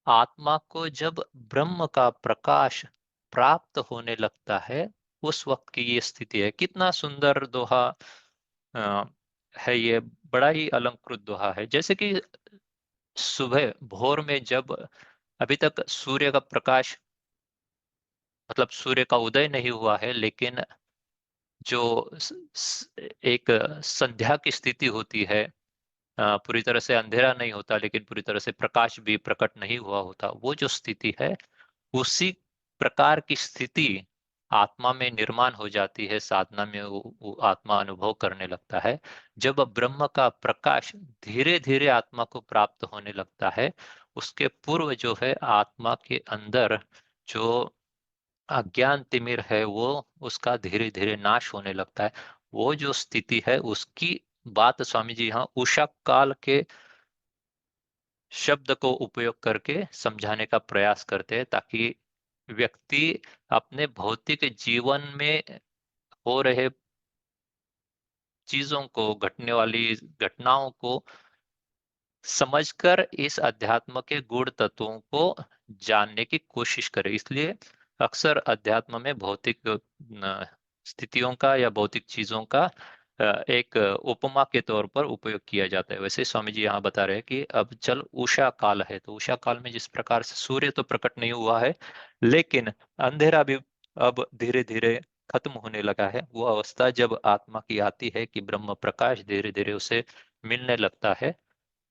आत्मा को जब ब्रह्म का प्रकाश प्राप्त होने लगता है, उस वक्त की ये स्थिति है। कितना सुंदर दोहा अ, है ये, बड़ा ही अलंकृत दोहा है। जैसे कि सुबह भोर में जब अभी तक सूर्य का प्रकाश, मतलब सूर्य का उदय नहीं हुआ है, लेकिन जो एक संध्या की स्थिति होती है, पूरी तरह से अंधेरा नहीं होता लेकिन पूरी तरह से प्रकाश भी प्रकट नहीं हुआ होता, वो जो स्थिति है, उसी प्रकार की स्थिति आत्मा में निर्माण हो जाती है। साधना में वो आत्मा अनुभव करने लगता है। जब ब्रह्म का प्रकाश धीरे धीरे आत्मा को प्राप्त होने लगता है, उसके पूर्व जो है आत्मा के अंदर जो अज्ञान तिमिर है, वो उसका धीरे धीरे नाश होने लगता है। वो जो स्थिति है उसकी बात स्वामी जी यहाँ उषा काल के शब्द को उपयोग करके समझाने का प्रयास करते हैं, ताकि व्यक्ति अपने भौतिक जीवन में हो रहे चीजों को, घटने वाली घटनाओं को समझकर इस अध्यात्म के गूढ़ तत्वों को जानने की कोशिश करे। इसलिए अक्सर अध्यात्म में भौतिक स्थितियों का या भौतिक चीजों का एक उपमा के तौर पर उपयोग किया जाता है। वैसे स्वामी जी यहाँ बता रहे हैं कि अब चल उषा काल है, तो उषा काल में जिस प्रकार से सूर्य तो प्रकट नहीं हुआ है, लेकिन अंधेरा भी अब धीरे धीरे खत्म होने लगा है। वो अवस्था जब आत्मा की आती है कि ब्रह्म प्रकाश धीरे धीरे उसे मिलने लगता है,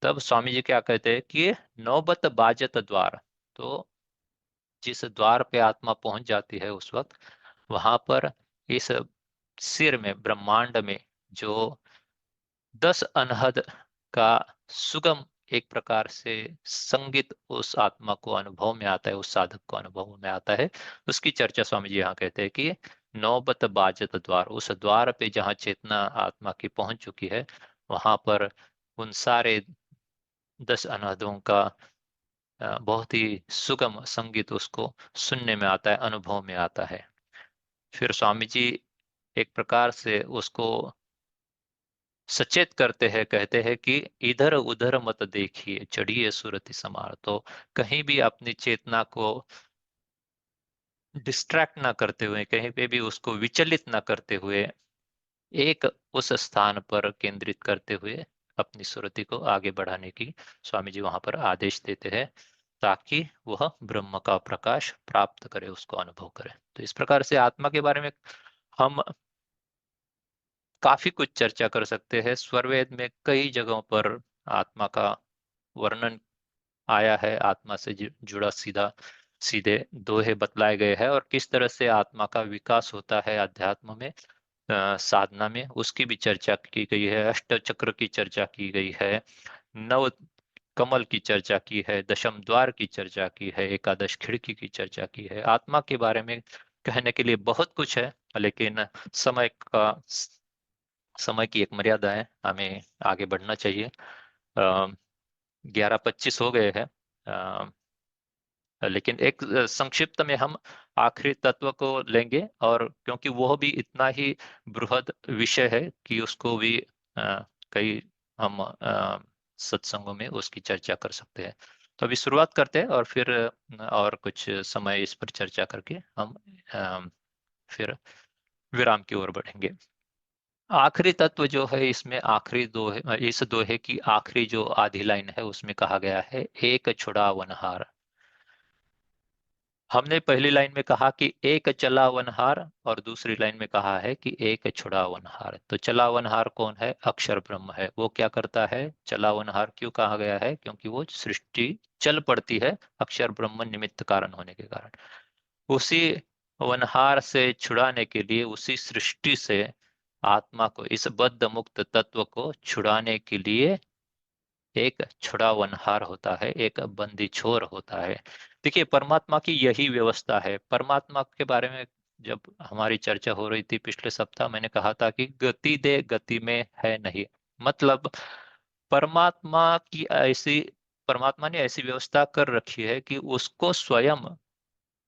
तब स्वामी जी क्या कहते हैं कि नौबत बाजत द्वार। तो जिस द्वार पे आत्मा पहुंच जाती है, उस वक्त वहां पर इस सिर में, ब्रह्मांड में जो 10 अनहद का सुगम एक प्रकार से संगीत उस आत्मा को अनुभव में आता है, उस साधक को अनुभव में आता है। उसकी चर्चा स्वामी जी यहाँ कहते हैं कि नौबत बाजत द्वार, उस द्वार पे जहाँ चेतना आत्मा की पहुंच चुकी है, वहां पर उन सारे 10 अनाहतों का बहुत ही सुगम संगीत उसको सुनने में आता है, अनुभव में आता है। फिर स्वामी जी एक प्रकार से उसको सचेत करते हैं, कहते हैं कि इधर उधर मत देखिए, चढ़िए सुरति समार। तो कहीं भी अपनी चेतना को डिस्ट्रैक्ट ना करते हुए, कहीं पे भी उसको विचलित ना करते हुए, एक उस स्थान पर केंद्रित करते हुए अपनी सुरति को आगे बढ़ाने की स्वामी जी वहां पर आदेश देते हैं, ताकि वह ब्रह्म का प्रकाश प्राप्त करे, उसको अनुभव करे। तो इस प्रकार से आत्मा के बारे में हम काफी कुछ चर्चा कर सकते हैं। स्वरवेद में कई जगहों पर आत्मा का वर्णन आया है, आत्मा से जुड़ा सीधे दोहे बतलाए गए हैं, और किस तरह से आत्मा का विकास होता है अध्यात्म में, साधना में, उसकी भी चर्चा की गई है। अष्ट चक्र की चर्चा की गई है, नव कमल की चर्चा की है, दशम द्वार की चर्चा की है, एकादश खिड़की की चर्चा की है। आत्मा के बारे में कहने के लिए बहुत कुछ है, लेकिन समय की एक मर्यादा है, हमें आगे बढ़ना चाहिए। 11:25 हो गए हैं। लेकिन एक संक्षिप्त में हम आखिरी तत्व को लेंगे, और क्योंकि वह भी इतना ही बृहद विषय है कि उसको भी कई हम सत्संगों में उसकी चर्चा कर सकते हैं। तो अभी शुरुआत करते हैं, और फिर और कुछ समय इस पर चर्चा करके हम फिर विराम की ओर बढ़ेंगे। आखिरी तत्व जो है, इसमें आखिरी दोहे, इस दोहे की आखिरी जो आधी लाइन है, उसमें कहा गया है एक छुड़ावनहार। हमने पहली लाइन में कहा कि एक चलावनहार, और दूसरी लाइन में कहा है कि एक छुड़ावनहार। तो चलावनहार कौन है? अक्षर ब्रह्म है। वो क्या करता है? चलावनहार क्यों कहा गया है? क्योंकि वो सृष्टि चल पड़ती है अक्षर ब्रह्म निमित्त कारण होने के कारण। उसी वनहार से छुड़ाने के लिए, उसी सृष्टि से आत्मा को, इस बद्ध मुक्त तत्व को छुड़ाने के लिए एक छुड़ावनहार होता है, एक बंदी छोर होता है। देखिए, परमात्मा की यही व्यवस्था है। परमात्मा के बारे में जब हमारी चर्चा हो रही थी पिछले सप्ताह, मैंने कहा था कि गति दे गति में है नहीं। मतलब परमात्मा की ऐसी परमात्मा ने ऐसी व्यवस्था कर रखी है कि उसको स्वयं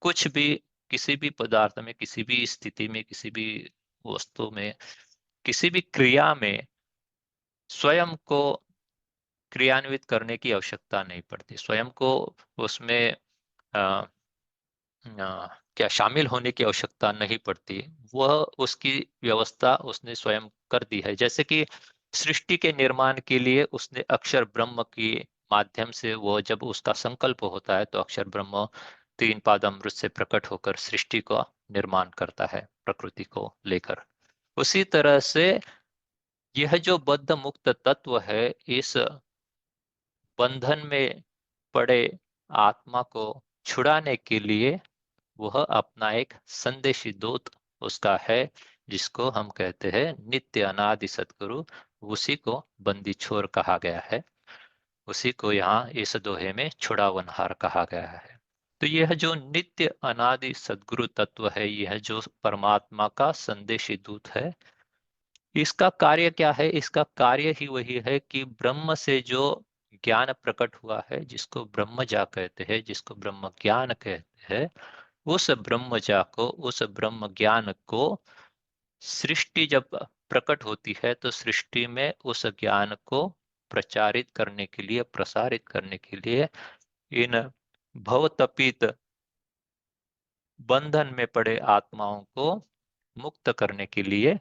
कुछ भी, किसी भी पदार्थ में, किसी भी स्थिति में, किसी भी वस्तु में, किसी भी क्रिया में स्वयं को क्रियान्वित करने की आवश्यकता नहीं पड़ती। स्वयं को उसमें अ, क्या शामिल होने की आवश्यकता नहीं पड़ती। वह, उसकी व्यवस्था उसने स्वयं कर दी है। जैसे कि सृष्टि के निर्माण के लिए उसने अक्षर ब्रह्म के माध्यम से, वो जब उसका संकल्प होता है, तो अक्षर ब्रह्म 3 पाद अमृत से प्रकट होकर सृष्टि का निर्माण करता है, प्रकृति को लेकर। उसी तरह से यह जो बद्ध मुक्त तत्व है, इस बंधन में पड़े आत्मा को छुड़ाने के लिए वह अपना एक संदेशी दूत उसका है, जिसको हम कहते हैं नित्य अनादि सद्गुरु। उसी को बंदी छोर कहा गया है, उसी को यहाँ इस दोहे में छुड़ावनहार कहा गया है। तो यह जो नित्य अनादि सद्गुरु तत्व है, यह जो परमात्मा का संदेशी दूत है, इसका कार्य क्या है? इसका कार्य ही वही है कि ब्रह्म से जो ज्ञान प्रकट हुआ है, जिसको ब्रह्मजा कहते हैं, जिसको ब्रह्म ज्ञान कहते हैं, उस ब्रह्मजा को, उस ब्रह्म ज्ञान को सृष्टि जब प्रकट होती है, तो सृष्टि में उस ज्ञान को प्रचारित करने के लिए, प्रसारित करने के लिए, इन भवतपित बंधन में पड़े आत्माओं को मुक्त करने के लिए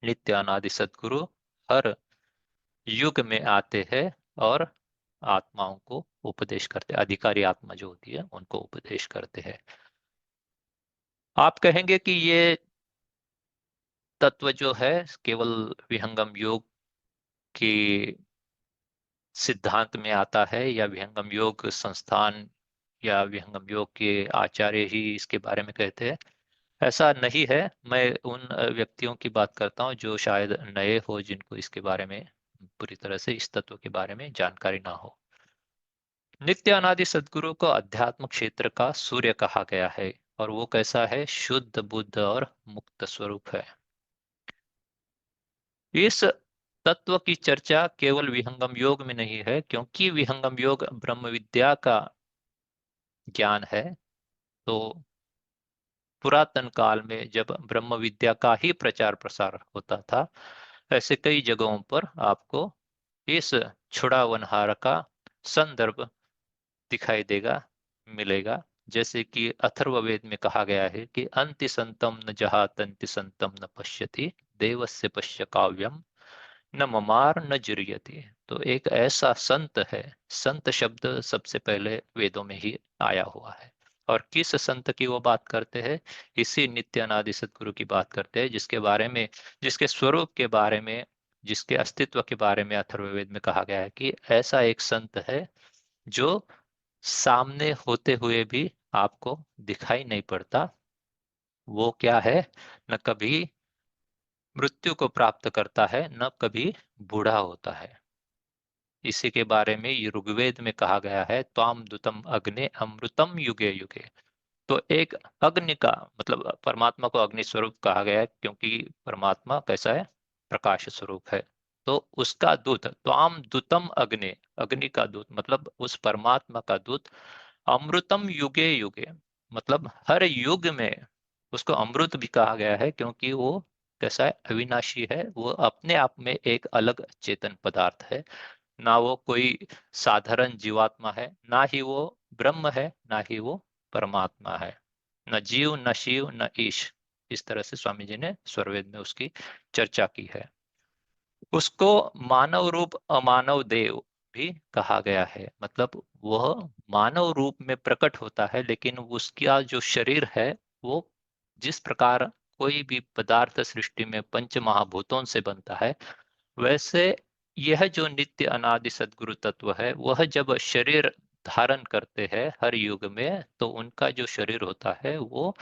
नित्य अनादि सद्गुरु हर युग में आते हैं और आत्माओं को उपदेश करते हैं। अधिकारी आत्मा जो होती है, उनको उपदेश करते हैं। आप कहेंगे कि ये तत्व जो है केवल विहंगम योग की सिद्धांत में आता है, या विहंगम योग संस्थान या विहंगम योग के आचार्य ही इसके बारे में कहते हैं। ऐसा नहीं है। मैं उन व्यक्तियों की बात करता हूँ जो शायद नए हो, जिनको इसके बारे में पूरी तरह से इस तत्व के बारे में जानकारी ना हो। नित्य अनादि सद्गुरु को अध्यात्म क्षेत्र का सूर्य कहा गया है, और वो कैसा है? शुद्ध बुद्ध और मुक्त स्वरूप है। इस तत्व की चर्चा केवल विहंगम योग में नहीं है, क्योंकि विहंगम योग ब्रह्म विद्या का ज्ञान है। तो पुरातन काल में जब ब्रह्म विद्या का ही प्रचार प्रसार होता था, ऐसे कई जगहों पर आपको इस छुड़ावनहार का संदर्भ दिखाई देगा, मिलेगा। जैसे कि अथर्ववेद में कहा गया है कि अंति संतम न जहातंति संतम न पश्यति, देवस्य पश्य काव्यम न ममार न जुर्यति। तो एक ऐसा संत है, संत शब्द सबसे पहले वेदों में ही आया हुआ है। और किस संत की वो बात करते हैं? इसी नित्य अनादि सद्गुरु की बात करते हैं, जिसके बारे में, जिसके स्वरूप के बारे में, जिसके अस्तित्व के बारे में अथर्ववेद में कहा गया है कि ऐसा एक संत है जो सामने होते हुए भी आपको दिखाई नहीं पड़ता। वो क्या है? न कभी मृत्यु को प्राप्त करता है, न कभी बूढ़ा होता है। इसी के बारे में ये ऋग्वेद में कहा गया है, त्वाम दुतम अग्ने अमृतम युगे युगे। तो एक अग्नि का मतलब परमात्मा को अग्नि स्वरूप कहा गया है, क्योंकि परमात्मा कैसा है? प्रकाश स्वरूप है। तो उसका दूत त्वाम दुतम अग्नि, अग्नि का दूत मतलब उस परमात्मा का दूत, अमृतम युगे युगे मतलब हर युग में। उसको अमृत भी कहा गया है क्योंकि वो कैसा है? अविनाशी है। वो अपने आप में एक अलग चेतन पदार्थ है। ना वो कोई साधारण जीवात्मा है, ना ही वो ब्रह्म है, ना ही वो परमात्मा है। न जीव, न शिव, न ईश। इस तरह से स्वामी जी ने स्वरवेद में उसकी चर्चा की है। उसको मानव रूप अमानव देव भी कहा गया है। मतलब वह मानव रूप में प्रकट होता है, लेकिन उसका जो शरीर है वो जिस प्रकार कोई भी पदार्थ सृष्टि में पंच महाभूतों से बनता है, वैसे यह जो नित्य अनादि सद्गुरु तत्व है, वह जब शरीर धारण करते हैं हर युग में, तो उनका जो शरीर होता है वो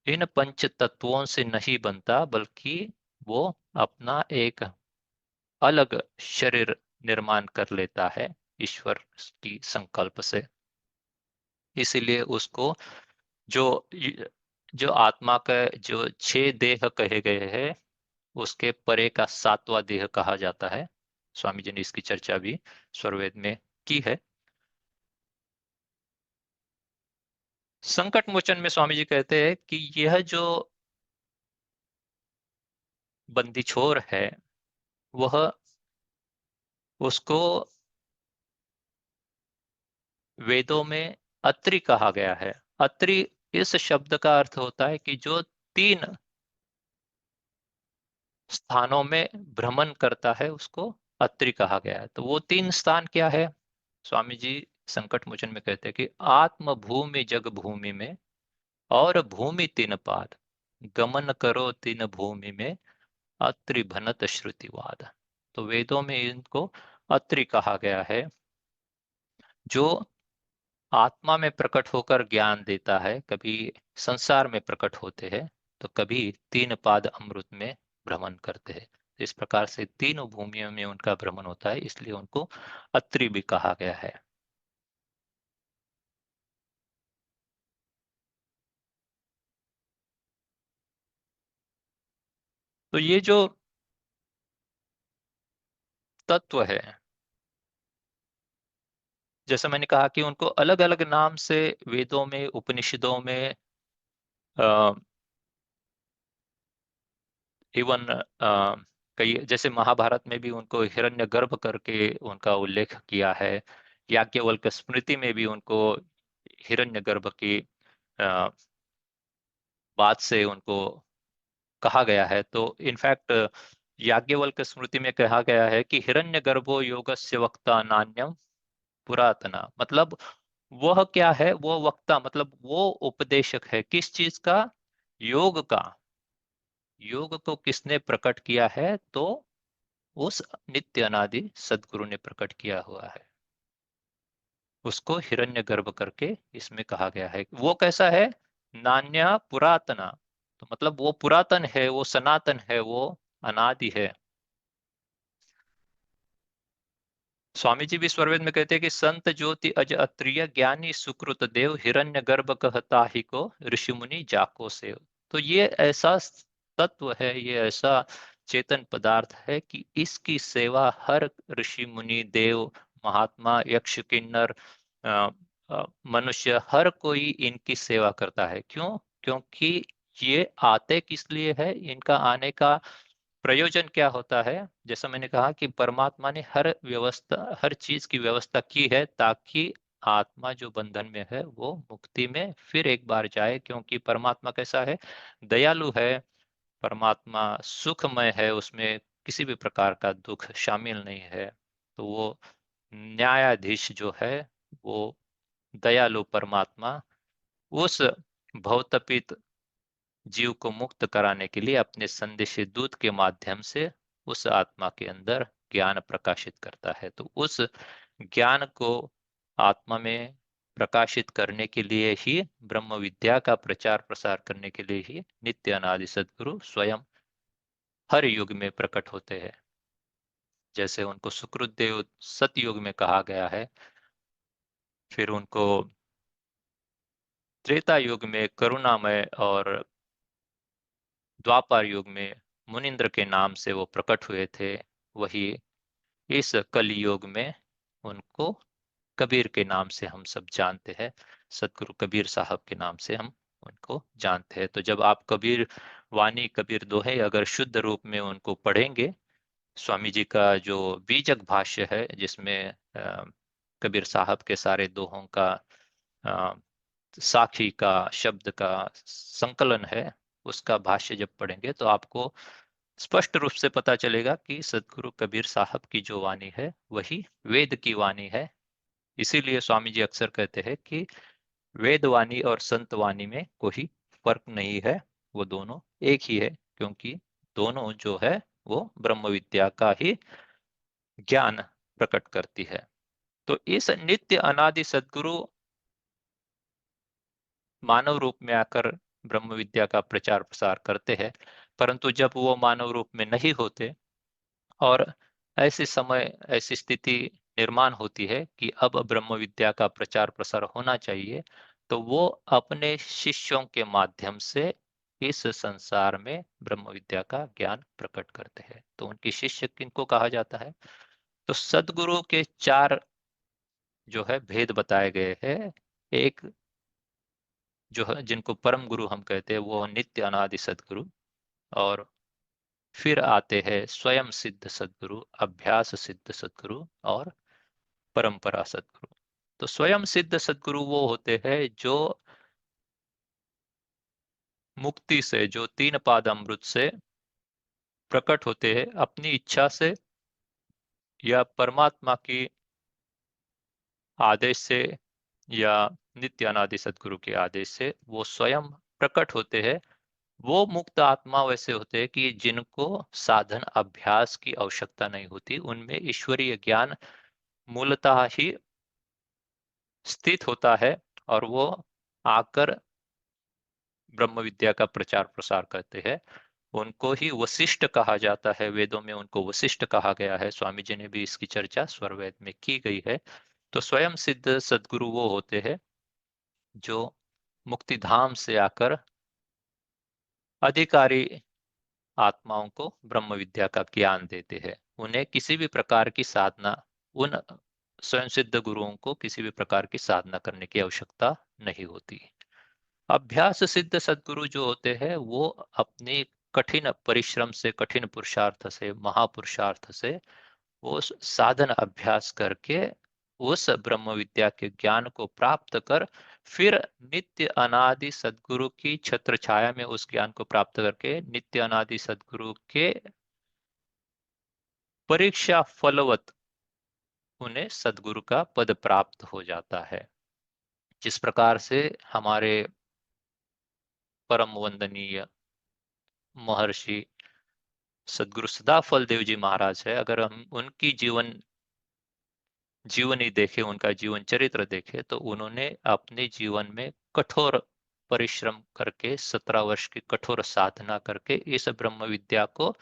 इन पंच तत्वों से नहीं बनता, बल्कि वो अपना एक अलग शरीर निर्माण कर लेता है ईश्वर की संकल्प से। इसीलिए उसको जो जो आत्मा का जो 6 देह कहे गए हैं, उसके परे का 7वां देह कहा जाता है। स्वामी जी ने इसकी चर्चा भी स्वरवेद में की है। संकट मोचन में स्वामी जी कहते हैं कि यह जो बंदी छोर है, वह उसको वेदों में अत्रि कहा गया है। अत्रि इस शब्द का अर्थ होता है कि जो 3 स्थानों में भ्रमण करता है, उसको अत्रि कहा गया है। तो वो 3 स्थान क्या है? स्वामी जी संकट मोचन में कहते हैं कि आत्म भूमि जग भूमि में और भूमि 3 पाद, गमन करो 3 भूमि में, अत्रि भनत श्रुतिवाद। तो वेदों में इनको अत्रि कहा गया है, जो आत्मा में प्रकट होकर ज्ञान देता है। कभी संसार में प्रकट होते हैं, तो कभी 3 पाद अमृत में भ्रमण करते हैं। इस प्रकार से तीनों भूमियों में उनका भ्रमण होता है, इसलिए उनको अत्रि भी कहा गया है। तो ये जो तत्व है, जैसा मैंने कहा कि उनको अलग अलग नाम से वेदों में, उपनिषदों में, इवन कई जैसे महाभारत में भी उनको हिरण्यगर्भ करके उनका उल्लेख किया है। याज्ञवल्क्य स्मृति में भी उनको हिरण्यगर्भ की अ, बात से उनको कहा गया है। तो इनफैक्ट याज्ञवल्क्य स्मृति में कहा गया है कि हिरण्यगर्भो योगस्य वक्ता नान्यम पुरातना। मतलब वह क्या है? वो वक्ता मतलब वो उपदेशक है। किस चीज का? योग का। योग को किसने प्रकट किया है? तो उस नित्य अनादि सदगुरु ने प्रकट किया हुआ है। उसको हिरण्यगर्भ करके इसमें कहा गया है। वो कैसा है? नान्या पुरातना। तो मतलब वो पुरातन है, वो सनातन है, वो अनादि है। स्वामी जी भी स्वरवेद में कहते हैं कि संत ज्योति अज अत्रिय ज्ञानी सुकृत देव हिरण्य गर्भ कहता ही को ऋषि मुनि जाको सेव। तो ये ऐसा तत्व है, ये ऐसा चेतन पदार्थ है कि इसकी सेवा हर ऋषि मुनि देव महात्मा यक्ष किन्नर अ, मनुष्य हर कोई इनकी सेवा करता है। क्यों? क्योंकि ये आते किस लिए है, इनका आने का प्रयोजन क्या होता है? जैसा मैंने कहा कि परमात्मा ने हर व्यवस्था, हर चीज की व्यवस्था की है ताकि आत्मा जो बंधन में है वो मुक्ति में फिर एक बार जाए। क्योंकि परमात्मा कैसा है? दयालु है। परमात्मा सुखमय है, उसमें किसी भी प्रकार का दुख शामिल नहीं है। तो वो न्यायाधीश जो है, वो दयालु परमात्मा उस भवतपित जीव को मुक्त कराने के लिए अपने संदेशी दूत के माध्यम से उस आत्मा के अंदर ज्ञान प्रकाशित करता है। तो उस ज्ञान को आत्मा में प्रकाशित करने के लिए ही, ब्रह्म विद्या का प्रचार प्रसार करने के लिए ही नित्य अनादि सद्गुरु स्वयं हर युग में प्रकट होते हैं। जैसे उनको सुकृतदेव सतयुग में कहा गया है, फिर उनको त्रेता युग में करुणामय और द्वापर युग में मुनिंद्र के नाम से वो प्रकट हुए थे। वही इस कलयुग में उनको कबीर के नाम से हम सब जानते हैं। सतगुरु कबीर साहब के नाम से हम उनको जानते हैं। तो जब आप कबीर वाणी, कबीर दोहे अगर शुद्ध रूप में उनको पढ़ेंगे, स्वामी जी का जो बीजक भाष्य है जिसमें कबीर साहब के सारे दोहों का अ, साखी का शब्द का संकलन है, उसका भाष्य जब पढ़ेंगे तो आपको स्पष्ट रूप से पता चलेगा कि सदगुरु कबीर साहब की जो वाणी है वही वेद की वाणी है। इसीलिए स्वामी जी अक्सर कहते हैं कि वेद वाणी और संत वाणी में कोई फर्क नहीं है, वो दोनों एक ही है। क्योंकि दोनों जो है वो ब्रह्म विद्या का ही ज्ञान प्रकट करती है। तो इस नित्य अनादि सदगुरु मानव रूप में आकर ब्रह्म विद्या का प्रचार प्रसार करते हैं। परंतु जब वो मानव रूप में नहीं होते और ऐसे समय, ऐसी स्थिति निर्माण होती है कि अब ब्रह्म विद्या का प्रचार प्रसार होना चाहिए, तो वो अपने शिष्यों के माध्यम से इस संसार में ब्रह्म विद्या का ज्ञान प्रकट करते हैं। तो उनके शिष्य किनको कहा जाता है? तो सदगुरु के चार जो है भेद बताए गए हैं। एक जो है जिनको परम गुरु हम कहते हैं वो नित्य अनादि सदगुरु, और फिर आते हैं स्वयं सिद्ध सदगुरु, अभ्यास सिद्ध सदगुरु और परंपरा सदगुरु। तो स्वयं सिद्ध सदगुरु वो होते हैं जो मुक्ति से, जो तीन पाद अमृत से प्रकट होते हैं अपनी इच्छा से या परमात्मा की आदेश से या नित्य अनादि सदगुरु के आदेश से वो स्वयं प्रकट होते हैं। वो मुक्त आत्मा वैसे होते हैं कि जिनको साधन अभ्यास की आवश्यकता नहीं होती, उनमें ईश्वरीय ज्ञान मूलतः ही स्थित होता है और वो आकर ब्रह्म विद्या का प्रचार प्रसार करते हैं। उनको ही वशिष्ठ कहा जाता है, वेदों में उनको वशिष्ठ कहा गया है। स्वामी जी ने भी इसकी चर्चा स्वरवेद में की गई है। तो स्वयं सिद्ध सदगुरु वो होते हैं जो मुक्तिधाम से आकर अधिकारी आत्माओं को ब्रह्म विद्या का ज्ञान देते हैं। उन्हें किसी भी प्रकार की साधना, उन स्वयं सिद्ध गुरुओं को किसी भी प्रकार की साधना करने की आवश्यकता नहीं होती। अभ्यास सिद्ध सद्गुरु जो होते हैं वो अपनी कठिन परिश्रम से, कठिन पुरुषार्थ से, महापुरुषार्थ से वो साधन अभ्यास करके उस ब्रह्म विद्या के ज्ञान को प्राप्त कर फिर नित्य अनादि सद्गुरु की छत्र छाया में उस ज्ञान को प्राप्त करके नित्य अनादि सद्गुरु के परीक्षा फलवत उन्हें सद्गुरु का पद प्राप्त हो जाता है। जिस प्रकार से हमारे परम वंदनीय महर्षि सदगुरु सदाफल देव जी महाराज है, अगर हम उनकी जीवनी देखें, उनका जीवन चरित्र देखें, तो उन्होंने अपने जीवन में कठोर परिश्रम करके 17 वर्ष की कठोर साधना करके इस ब्रह्म विद्या को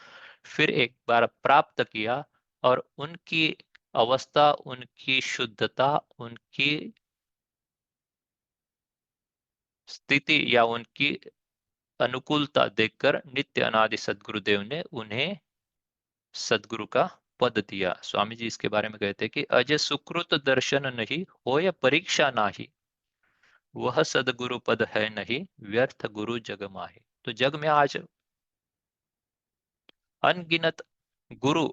फिर एक बार प्राप्त किया। और उनकी अवस्था, उनकी शुद्धता, उनकी स्थिति या उनकी अनुकूलता देखकर नित्य अनादि सद्गुरुदेव ने उन्हें सद्गुरु का पद दिया। स्वामी जी इसके बारे में कहते हैं कि अजय सुकृत दर्शन नहीं हो या परीक्षा नाही, वह सदगुरु पद है नहीं, व्यर्थ गुरु जग माहे। तो जग में आज अनगिनत गुरु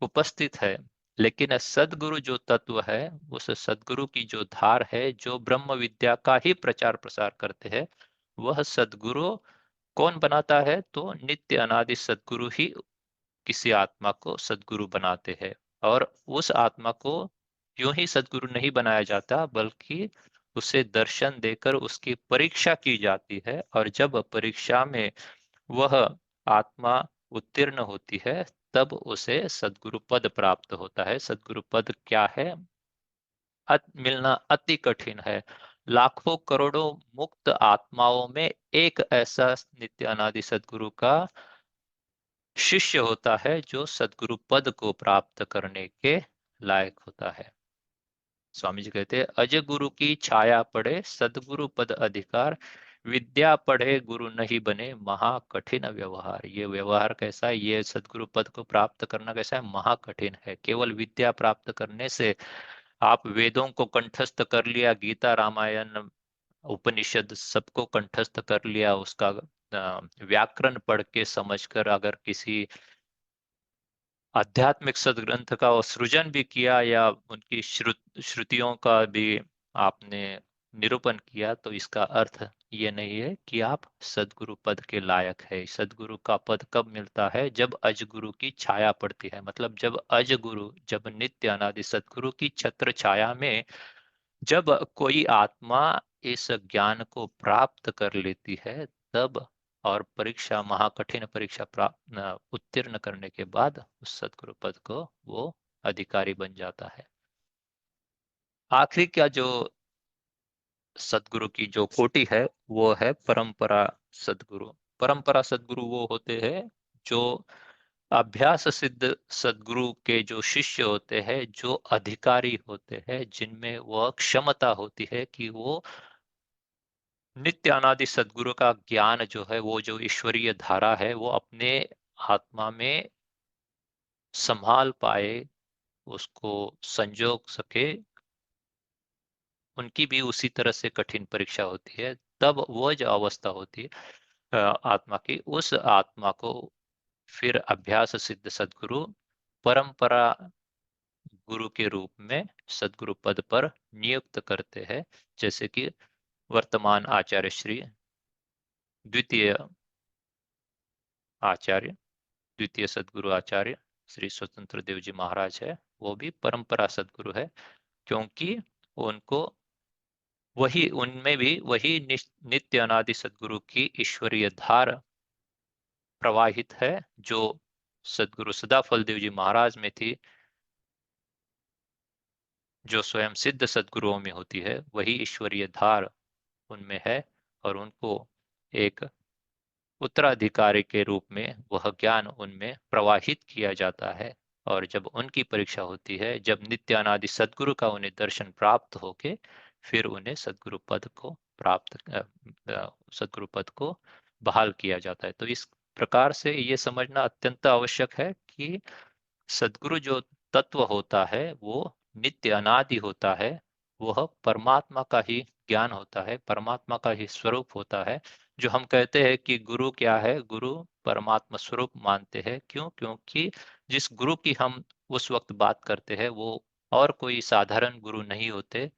उपस्थित है, लेकिन सदगुरु जो तत्व है, उस सदगुरु की जो धार है, जो ब्रह्म विद्या का ही प्रचार प्रसार करते हैं, वह सदगुरु कौन बनाता है? तो नित्य अनादि सदगुरु ही किसी आत्मा को सदगुरु बनाते हैं। और उस आत्मा को यूं ही सदगुरु नहीं बनाया जाता, बल्कि उसे दर्शन देकर उसकी परीक्षा की जाती है। और जब परीक्षा में वह आत्मा उत्तीर्ण होती है, तब उसे सदगुरु पद प्राप्त होता है। सदगुरु पद क्या है? मिलना अति कठिन है। लाखों करोड़ों मुक्त आत्माओं में एक ऐसा नित्य अनादि सदगुरु का शिष्य होता है जो सदगुरु पद को प्राप्त करने के लायक होता है। स्वामी जी कहते हैं, अज गुरु की छाया पड़े सदगुरु पद अधिकार, विद्या पढ़े गुरु नहीं बने महा कठिन व्यवहार। ये व्यवहार कैसा है? ये सदगुरु पद को प्राप्त करना कैसा है? महा कठिन है। केवल विद्या प्राप्त करने से आप वेदों को कंठस्थ कर लिया, गीता रामायण उपनिषद सबको कंठस्थ कर लिया, उसका व्याकरण पढ़ के समझकर अगर किसी आध्यात्मिक सदग्रंथ का सृजन भी किया या उनकी श्रुतियों का भी आपने निरूपण किया, तो इसका अर्थ ये नहीं है कि आप सदगुरु पद के लायक है। सदगुरु का पद कब मिलता है? जब अजगुरु की छाया पड़ती है। मतलब जब अजगुरु, जब नित्य अनादि सदगुरु की छत्र छाया में जब कोई आत्मा इस ज्ञान को प्राप्त कर लेती है, तब और परीक्षा, महाकठिन परीक्षा प्राप्त उत्तीर्ण करने के बाद उस सदगुरु पद को वो अधिकारी बन जाता है। आखिरी का जो सदगुरु की जो कोटि है, वो है परंपरा सदगुरु। परंपरा सदगुरु वो होते हैं जो अभ्यास सिद्ध सदगुरु के जो शिष्य होते हैं, जो अधिकारी होते हैं, जिनमें वह क्षमता होती है कि वो नित्य अनादि सदगुरु का ज्ञान जो है, वो जो ईश्वरीय धारा है, वो अपने आत्मा में संभाल पाए, उसको संजोग सके। उनकी भी उसी तरह से कठिन परीक्षा होती है। तब वह जो अवस्था होती है आत्मा की, उस आत्मा को फिर अभ्यास सिद्ध सदगुरु परंपरा गुरु के रूप में सदगुरु पद पर नियुक्त करते हैं। जैसे कि वर्तमान आचार्य श्री द्वितीय आचार्य, द्वितीय सदगुरु आचार्य श्री स्वतंत्र देव जी महाराज है, वो भी परंपरा सदगुरु है। क्योंकि उनको वही, उनमें भी वही नित्य अनादि सदगुरु की ईश्वरीय धार प्रवाहित है, जो सदगुरु सदाफल देव जी महाराज में थी, जो स्वयं सिद्ध सदगुरुओं में होती है, वही ईश्वरीय धार उनमें है। और उनको एक उत्तराधिकारी के रूप में वह ज्ञान उनमें प्रवाहित किया जाता है। और जब उनकी परीक्षा होती है, जब नित्य अनादि सदगुरु का उन्हें दर्शन प्राप्त होके, फिर उन्हें सदगुरु पद को प्राप्त सदगुरु पद को बहाल किया जाता है। तो इस प्रकार से ये समझना अत्यंत आवश्यक है कि सदगुरु जो तत्व होता है, वो नित्य अनादि होता है। वह परमात्मा का ही ज्ञान होता है, परमात्मा का ही स्वरूप होता है। जो हम कहते हैं कि गुरु क्या है? गुरु परमात्मा स्वरूप मानते हैं। क्यों? क्योंकि जिस गुरु की हम उस वक्त बात करते हैं, वो और कोई साधारण गुरु नहीं होते,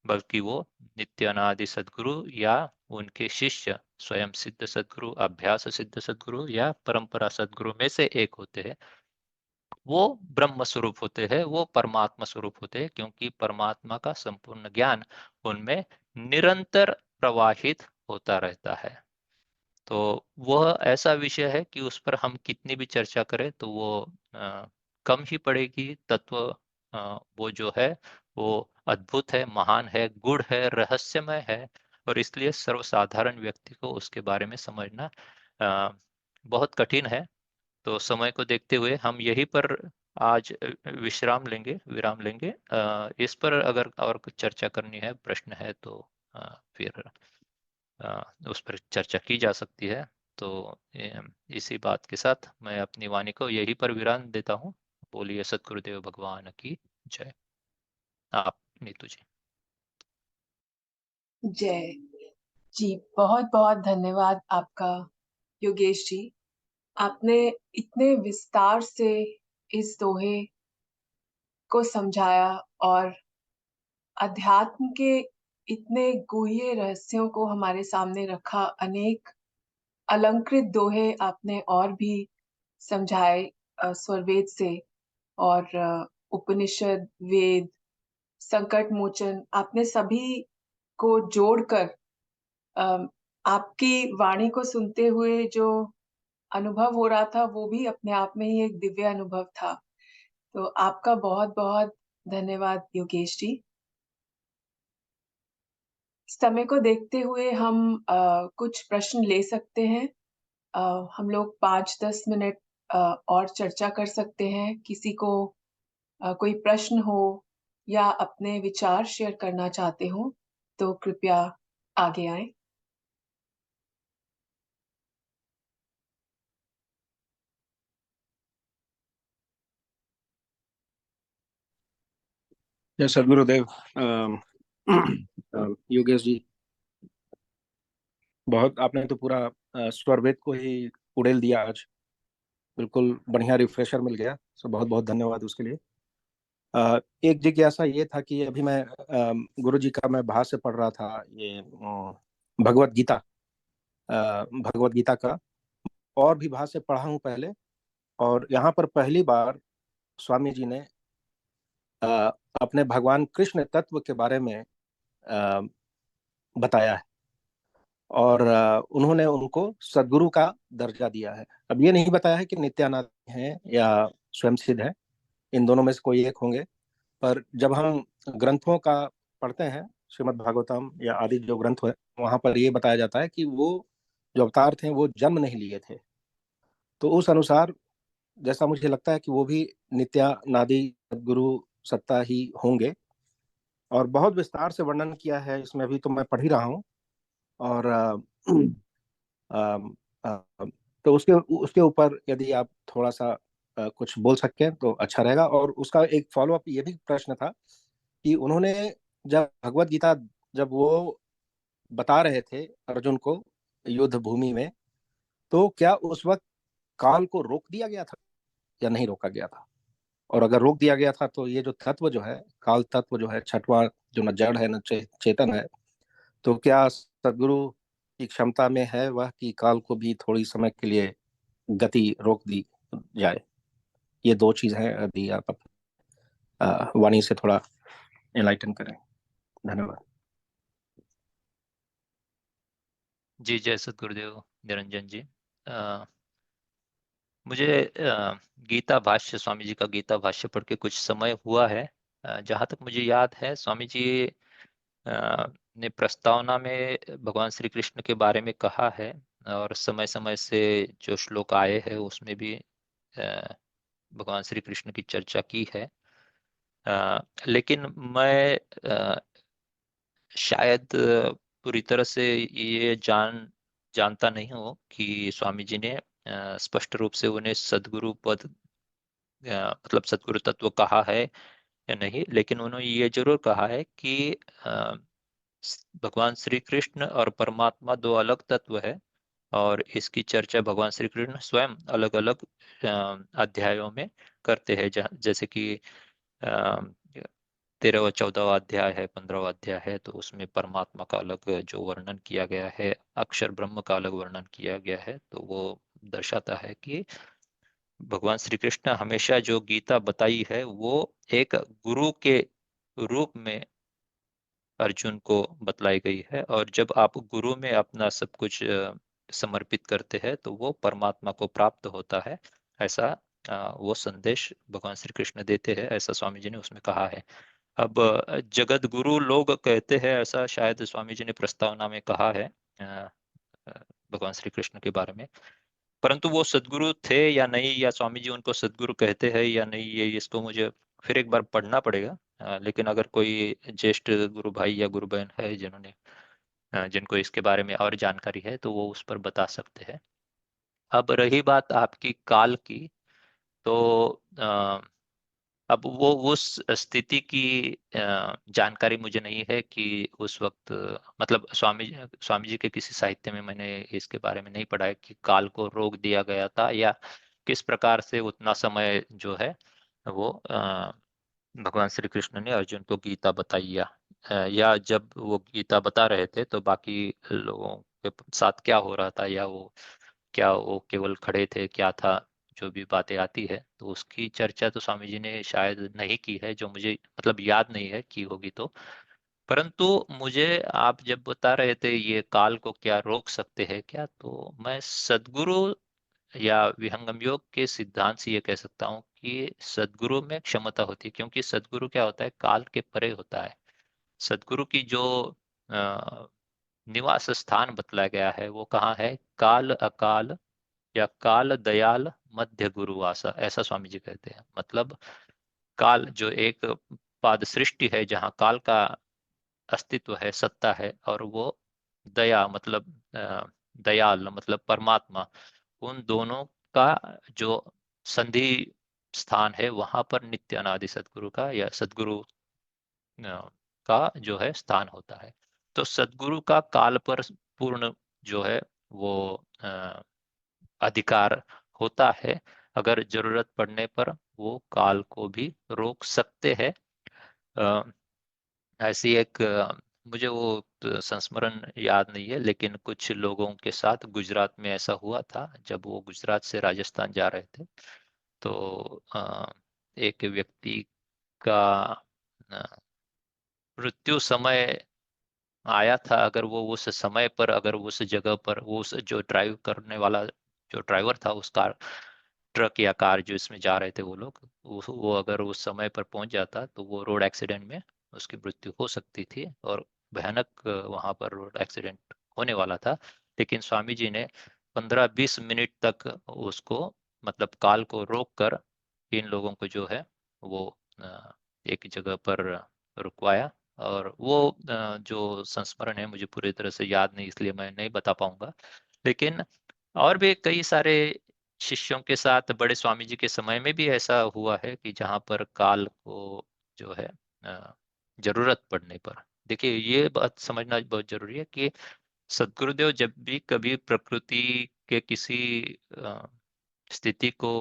बल्कि वो नित्य अनादि सदगुरु या उनके शिष्य स्वयं सिद्ध सदगुरु, अभ्यास सिद्ध सदगुरु या परंपरा सदगुरु में से एक होते हैं। वो ब्रह्म स्वरूप होते हैं, वो परमात्मा स्वरूप होते हैं, क्योंकि परमात्मा का संपूर्ण ज्ञान उनमें निरंतर प्रवाहित होता रहता है। तो वह ऐसा विषय है कि उस पर हम कितनी भी चर्चा करें तो वो कम ही पड़ेगी। तत्व वो जो है, वो अद्भुत है, महान है, गूढ़ है, रहस्यमय है। और इसलिए सर्वसाधारण व्यक्ति को उसके बारे में समझना बहुत कठिन है। तो समय को देखते हुए हम यहीं पर आज विराम लेंगे। इस पर अगर और कुछ चर्चा करनी है, प्रश्न है तो फिर उस पर चर्चा की जा सकती है। तो इसी बात के साथ मैं अपनी वाणी को यहीं पर विराम देता हूँ। बोलिए सद्गुरुदेव भगवान की जय। आप नीतू जी। जय। जी, बहुत बहुत धन्यवाद आपका योगेश जी। आपने इतने विस्तार से इस दोहे को समझाया और अध्यात्म के इतने गूढ़े रहस्यों को हमारे सामने रखा। अनेक अलंकृत दोहे आपने और भी समझाए स्वरवेद से, और उपनिषद, वेद, संकट मोचन, आपने सभी को जोड़कर आपकी वाणी को सुनते हुए जो अनुभव हो रहा था वो भी अपने आप में ही एक दिव्य अनुभव था। तो आपका बहुत बहुत धन्यवाद योगेश जी। समय को देखते हुए हम कुछ प्रश्न ले सकते हैं। हम लोग 5-10 मिनट और चर्चा कर सकते हैं। किसी को कोई प्रश्न हो या अपने विचार शेयर करना चाहते हो तो कृपया आगे आएं। जय सदगुरुदेव। योगेश जी, बहुत आपने तो पूरा स्वरवेद को ही उड़ेल दिया आज। बिल्कुल बढ़िया रिफ्रेशर मिल गया। सो बहुत बहुत धन्यवाद उसके लिए। एक जिज्ञासा ये था कि अभी मैं गुरु जी का मैं भाष्य पढ़ रहा था, ये भगवत गीता, भगवत गीता का और भी भाष्य पढ़ा हूँ पहले। और यहाँ पर पहली बार स्वामी जी ने अ, अपने भगवान कृष्ण तत्व के बारे में अ, बताया है। और उन्होंने उनको सदगुरु का दर्जा दिया है। अब ये नहीं बताया है कि नित्यानंद हैं या स्वयं सिद्ध है, इन दोनों में से कोई एक होंगे। पर जब हम ग्रंथों का पढ़ते हैं, श्रीमद् भागवतम या आदि जो ग्रंथ है, वहां पर ये बताया जाता है कि वो जो अवतार थे वो जन्म नहीं लिए थे। तो उस अनुसार जैसा मुझे लगता है कि वो भी नित्यानादि सदगुरु सत्ता ही होंगे। और बहुत विस्तार से वर्णन किया है इसमें, अभी तो मैं पढ़ ही रहा हूँ। और अम, अ, तो उसके उसके ऊपर यदि आप थोड़ा सा कुछ बोल सकते हैं तो अच्छा रहेगा। और उसका एक फॉलो अप ये भी प्रश्न था कि उन्होंने जब भगवत गीता, जब वो बता रहे थे अर्जुन को युद्ध भूमि में, तो क्या उस वक्त काल को रोक दिया गया था या नहीं रोका गया था? और अगर रोक दिया गया था तो ये जो तत्व जो है, काल तत्व जो है, छठवां, जो न जड़ है न चेतन है, तो क्या सदगुरु की क्षमता में है वह कि काल को भी थोड़ी समय के लिए गति रोक दी जाए? ये दो चीज हैं, यदि आप वाणी से थोड़ा एनलाइटन करें। धन्यवाद। जी, जय सद्गुरुदेव निरंजन जी। मुझे गीता भाष्य, स्वामी जी का गीता भाष्य पढ़ के कुछ समय हुआ है। जहाँ तक मुझे याद है, स्वामी जी ने प्रस्तावना में भगवान श्री कृष्ण के बारे में कहा है, और समय समय से जो श्लोक आए हैं उसमें भी भगवान श्री कृष्ण की चर्चा की है। लेकिन मैं शायद पूरी तरह से ये जानता नहीं हूँ कि स्वामी जी ने स्पष्ट रूप से उन्हें सदगुरु पद, मतलब सदगुरु तत्व कहा है या नहीं। लेकिन उन्होंने ये जरूर कहा है कि भगवान श्री कृष्ण और परमात्मा दो अलग तत्व है, और इसकी चर्चा भगवान श्री कृष्ण स्वयं अलग अलग अध्यायों में करते हैं। जैसे कि 13वां 14वां अध्याय है, 15वां अध्याय है, तो उसमें परमात्मा का अलग जो वर्णन किया गया है, अक्षर ब्रह्म का अलग वर्णन किया गया है। तो वो दर्शाता है कि भगवान श्री कृष्ण हमेशा जो गीता बताई है वो एक गुरु के रूप में अर्जुन को बतलाई गई है। और जब आप गुरु में अपना सब कुछ समर्पित करते हैं तो वो परमात्मा को प्राप्त होता है। ऐसा वो संदेश भगवान श्री कृष्ण देते हैं, ऐसा स्वामी जी ने उसमें कहा है। अब जगत गुरु लोग कहते हैं, ऐसा शायद स्वामी जी ने प्रस्तावना में कहा है अ, भगवान श्री कृष्ण के बारे में। परंतु वो सदगुरु थे या नहीं, या स्वामी जी उनको सदगुरु कहते हैं या नहीं, ये इसको मुझे फिर एक बार पढ़ना पड़ेगा। लेकिन अगर कोई ज्येष्ठ गुरु भाई या गुरु बहन है जिन्होंने जिनको इसके बारे में और जानकारी है तो वो उस पर बता सकते हैं। अब रही बात आपकी काल की, तो अब वो उस स्थिति की जानकारी मुझे नहीं है कि उस वक्त मतलब स्वामी जी के किसी साहित्य में मैंने इसके बारे में नहीं पढ़ा है कि काल को रोक दिया गया था, या किस प्रकार से उतना समय जो है वो भगवान श्री कृष्ण ने अर्जुन को गीता बताई, या जब वो गीता बता रहे थे तो बाकी लोगों के साथ क्या हो रहा था, या वो क्या वो केवल खड़े थे, क्या था, जो भी बातें आती है तो उसकी चर्चा तो स्वामी जी ने शायद नहीं की है, जो मुझे मतलब याद नहीं है की होगी तो। परंतु मुझे आप जब बता रहे थे ये काल को क्या रोक सकते हैं क्या, तो मैं सद्गुरु या विहंगम योग के सिद्धांत से ये कह सकता हूँ कि सद्गुरु में क्षमता होती है, क्योंकि सद्गुरु क्या होता है, काल के परे होता है। सद्गुरु की जो अ, निवास स्थान बतलाया गया है वो कहाँ है, काल अकाल या काल दयाल मध्य गुरुवासा, ऐसा स्वामी जी कहते हैं। मतलब काल जो एक पाद सृष्टि है जहाँ काल का अस्तित्व है, सत्ता है, और वो दया मतलब दयाल मतलब परमात्मा, उन दोनों का जो संधि स्थान है वहां पर नित्य अनादि सदगुरु का या सदगुरु का जो है स्थान होता है। तो सदगुरु का काल पर पूर्ण जो है वो अधिकार होता है। अगर जरूरत पड़ने पर वो काल को भी रोक सकते हैं। अ, ऐसी एक मुझे वो संस्मरण याद नहीं है, लेकिन कुछ लोगों के साथ गुजरात में ऐसा हुआ था जब वो गुजरात से राजस्थान जा रहे थे। तो एक व्यक्ति का मृत्यु समय आया था। अगर वो उस समय पर, अगर उस जगह पर वो उस जो ड्राइव करने वाला जो ड्राइवर था उस कार ट्रक या कार जो इसमें जा रहे थे वो लोग, वो अगर उस समय पर पहुंच जाता तो वो रोड एक्सीडेंट में उसकी मृत्यु हो सकती थी, और भयानक वहां पर रोड एक्सीडेंट होने वाला था। लेकिन स्वामी जी ने 15-20 मिनट तक उसको मतलब काल को रोक कर इन लोगों को जो है वो एक जगह पर रुकवाया। और वो जो संस्मरण है मुझे पूरी तरह से याद नहीं, इसलिए मैं नहीं बता पाऊंगा। लेकिन और भी कई सारे शिष्यों के साथ बड़े स्वामी जी के समय में भी ऐसा हुआ है कि जहाँ पर काल को जो है जरूरत पड़ने पर, देखिए ये बात समझना बहुत जरूरी है कि सदगुरुदेव जब भी कभी प्रकृति के किसी अ, स्थिति को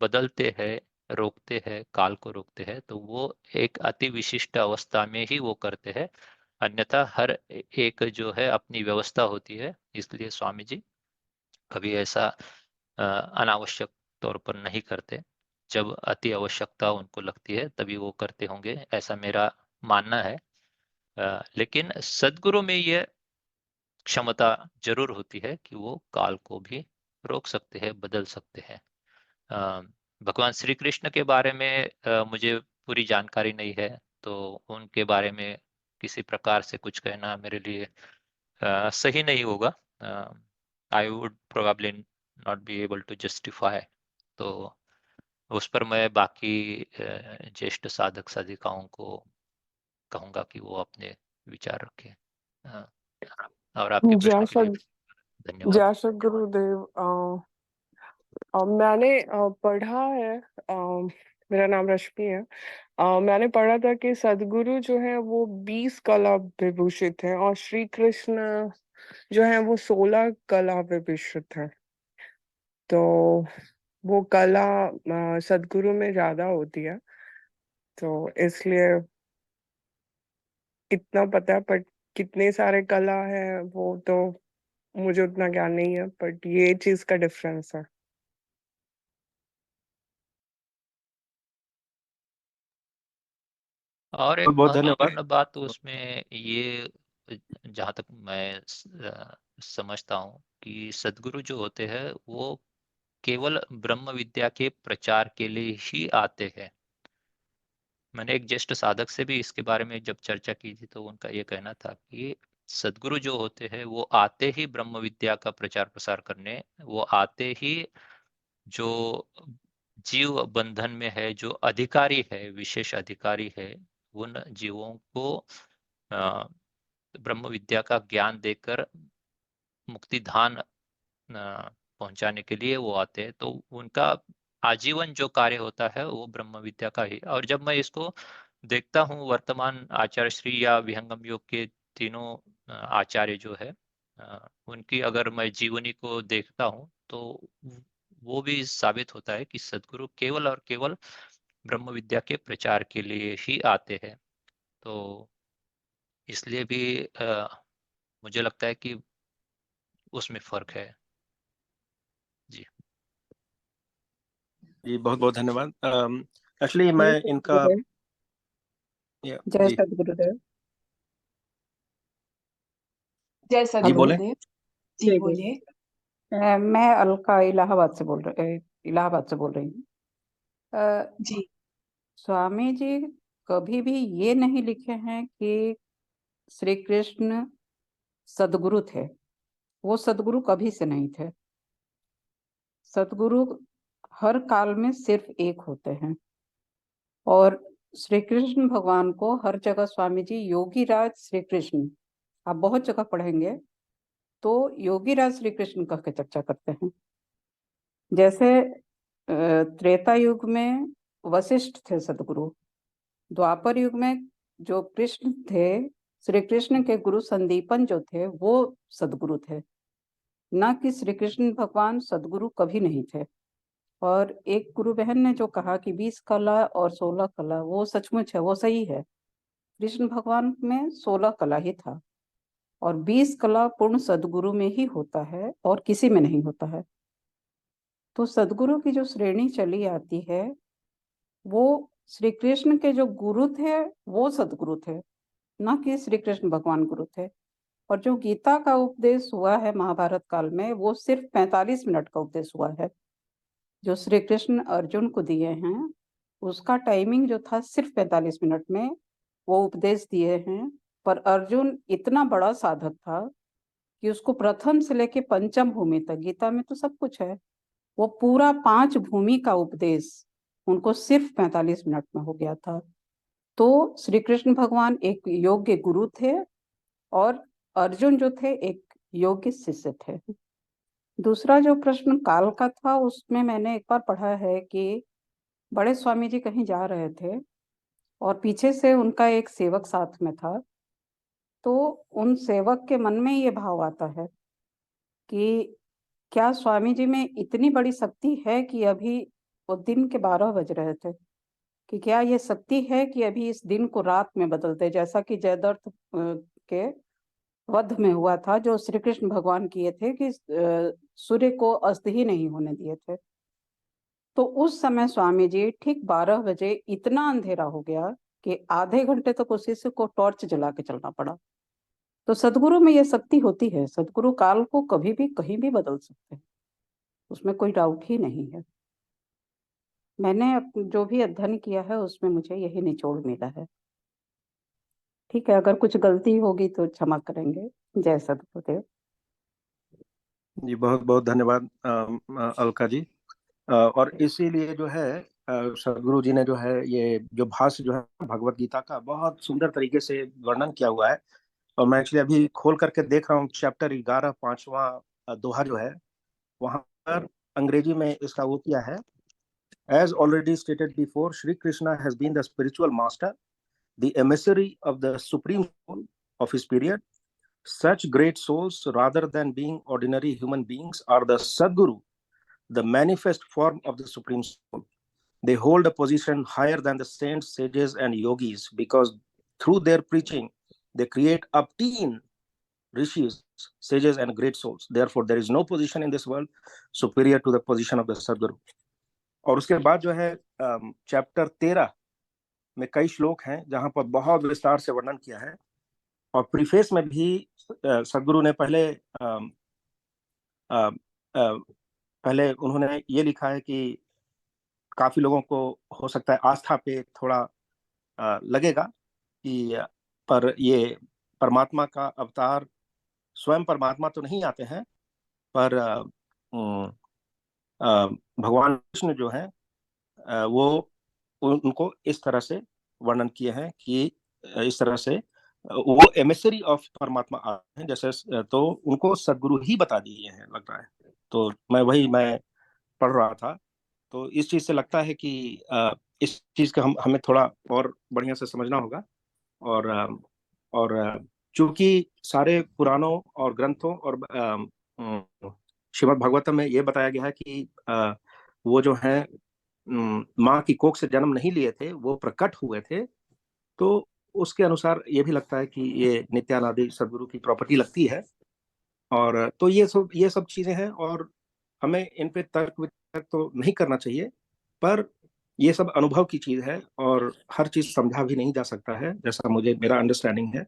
बदलते हैं, रोकते हैं, काल को रोकते हैं, तो वो एक अति विशिष्ट अवस्था में ही वो करते हैं। अन्यथा हर एक जो है अपनी व्यवस्था होती है, इसलिए स्वामी जी कभी ऐसा अनावश्यक तौर पर नहीं करते। जब अति आवश्यकता उनको लगती है तभी वो करते होंगे, ऐसा मेरा मानना है। लेकिन सदगुरु में ये क्षमता जरूर होती है कि वो काल को भी रोक सकते हैं, बदल सकते हैं। अ, भगवान श्री कृष्ण के बारे में मुझे पूरी जानकारी नहीं है, तो उनके बारे में किसी प्रकार से कुछ कहना मेरे लिए सही नहीं होगा। I would probably not be able to justify. तो उस पर मैं बाकी ज्येष्ठ साधक साधिकाओं को कहूंगा कि वो अपने विचार रखें। अ, और आपके जय प्रश्नों के लिए सद धन्यवाद। जय सद्गुरुदेव। मैंने पढ़ा है। मेरा नाम रश्मि है। मैंने पढ़ा था कि सद्गुरु जो है वो 20 कला विभूषित है और श्री कृष्ण जो है वो 16 कला विभूषित है। तो वो कला सद्गुरु में ज्यादा होती है, तो इसलिए इतना पता है। पर कितने सारे कला है वो तो मुझे उतना ज्ञान नहीं है, बट ये चीज का डिफरेंस है। और एक बहुत बहुत महत्वपूर्ण धन्यवाद। बात तो उसमें ये, जहाँ तक मैं समझता हूँ कि सदगुरु जो होते हैं वो केवल ब्रह्म विद्या के प्रचार के लिए ही आते हैं। मैंने एक ज्येष्ठ साधक से भी इसके बारे में जब चर्चा की थी तो उनका ये कहना था कि सद्गुरु जो होते हैं वो आते ही ब्रह्म विद्या का प्रचार प्रसार करने, वो आते ही जो जीव बंधन में है, जो अधिकारी है, विशेष अधिकारी है, उन जीवों को ब्रह्म विद्या का ज्ञान देकर मुक्ति धाम पहुंचाने के लिए वो आते हैं। तो उनका आजीवन जो कार्य होता है वो ब्रह्म विद्या का ही। और जब मैं इसको देखता हूँ वर्तमान आचार्य श्री या विहंगम योग के तीनों आचार्य जो है, उनकी अगर मैं जीवनी को देखता हूँ तो वो भी साबित होता है कि सद्गुरु केवल और केवल ब्रह्म विद्या के प्रचार के लिए ही आते हैं। तो इसलिए भी मुझे लगता है कि उसमें फर्क है। जी जी बहुत बहुत धन्यवाद। एक्चुअली जय मैं इनका सद्गुरुदेव। जय जी सद्गुरुदेव। जय जी हेलो। बोले। सद्गुरुदेव। जी जय बोलिए। मैं अलका इलाहाबाद से बोल रही हूँ। जी स्वामी जी कभी भी ये नहीं लिखे हैं कि श्री कृष्ण सद्गुरु थे। वो सद्गुरु कभी से नहीं थे। सद्गुरु हर काल में सिर्फ एक होते हैं। और श्री कृष्ण भगवान को हर जगह स्वामी जी योगी राज श्री कृष्ण, आप बहुत जगह पढ़ेंगे तो योगी राज श्री कृष्ण कह के चर्चा करते हैं। जैसे त्रेता युग में वशिष्ठ थे सदगुरु, द्वापर युग में जो कृष्ण थे, श्री कृष्ण के गुरु संदीपन जो थे वो सदगुरु थे, न कि श्री कृष्ण भगवान सदगुरु कभी नहीं थे। और एक गुरु बहन ने जो कहा कि 20 कला और 16 कला, वो सचमुच है, वो सही है। कृष्ण भगवान में 16 कला ही था और 20 कला पूर्ण सदगुरु में ही होता है और किसी में नहीं होता है। तो सदगुरु की जो श्रेणी चली आती है वो श्री कृष्ण के जो गुरु थे वो सदगुरु थे, न कि श्री कृष्ण भगवान गुरु थे। और जो गीता का उपदेश हुआ है महाभारत काल में वो सिर्फ 45 मिनट का उपदेश हुआ है। जो श्री कृष्ण अर्जुन को दिए हैं उसका टाइमिंग जो था सिर्फ 45 मिनट में वो उपदेश दिए हैं। पर अर्जुन इतना बड़ा साधक था कि उसको प्रथम से लेके पंचम भूमि तक, गीता में तो सब कुछ है, वो पूरा 5 भूमि का उपदेश उनको सिर्फ 45 मिनट में हो गया था। तो श्री कृष्ण भगवान एक योग्य गुरु थे और अर्जुन जो थे एक योग्य शिष्य थे। दूसरा जो प्रश्न काल का था उसमें मैंने एक बार पढ़ा है कि बड़े स्वामी जी कहीं जा रहे थे और पीछे से उनका एक सेवक साथ में था। तो उन सेवक के मन में ये भाव आता है कि क्या स्वामी जी में इतनी बड़ी शक्ति है कि अभी वो दिन के 12 बज रहे थे कि क्या ये शक्ति है कि अभी इस दिन को रात में बदल दे, जैसा कि जयद्रथ के वध में हुआ था जो श्री कृष्ण भगवान किए थे कि सूर्य को अस्त ही नहीं होने दिए थे। तो उस समय स्वामी जी ठीक 12 बजे इतना अंधेरा हो गया कि आधे घंटे तक उसी से को टॉर्च जला के चलना पड़ा। तो सदगुरु में ये शक्ति होती है, सदगुरु काल को कभी भी कहीं भी बदल सकते हैं, उसमें कोई डाउट ही नहीं है। मैंने जो भी अध्ययन किया है उसमें मुझे यही निचोड़ मिला है। ठीक है, अगर कुछ गलती होगी तो क्षमा करेंगे। जय सद्गुरुदेव। जी बहुत बहुत धन्यवाद अलका जी। और इसीलिए जो है सदगुरु जी ने जो है ये जो भाष्य जो है भगवत गीता का बहुत सुंदर तरीके से वर्णन किया हुआ है। और मैं एक्चुअली अभी खोल करके देख रहा हूँ चैप्टर 11 5वां दोहा जो है वहां पर अंग्रेजी में इसका वो किया है। As already stated before, Sri Krishna has been the spiritual master, the emissary of the supreme soul of his period. Such great souls, rather than being ordinary human beings, are the Sadguru, the manifest form of the supreme soul. They hold a position higher than the saints, sages, and yogis because through their preaching, they create upteen rishis, sages, and great souls. Therefore, there is no position in this world superior to the position of the Sadguru. और उसके बाद जो है चैप्टर 13 में कई श्लोक हैं जहां पर बहुत विस्तार से वर्णन किया है। और प्रीफेस में भी सदगुरु ने पहले उन्होंने ये लिखा है कि काफी लोगों को हो सकता है आस्था पे थोड़ा लगेगा कि पर ये परमात्मा का अवतार, स्वयं परमात्मा तो नहीं आते हैं, पर भगवान कृष्ण जो है वो उनको इस तरह से वर्णन किए हैं कि इस तरह से वो एमिसरी ऑफ परमात्मा आते हैं जैसे, तो उनको सदगुरु ही बता दिए हैं लग रहा है। तो मैं पढ़ रहा था, तो इस चीज से लगता है कि इस चीज का हमें थोड़ा और बढ़िया से समझना होगा। और चूंकि सारे पुराणों और ग्रंथों और श्रीमद् भागवतम में ये बताया गया है कि वो जो है माँ की कोख से जन्म नहीं लिए थे, वो प्रकट हुए थे। तो उसके अनुसार ये भी लगता है कि ये नित्यानादि सदगुरु की प्रॉपर्टी लगती है। और तो ये सब चीजें हैं, और हमें इन पे तर्क वितर्क तो नहीं करना चाहिए, पर ये सब अनुभव की चीज है और हर चीज समझा भी नहीं जा सकता है, जैसा मेरा अंडरस्टैंडिंग है।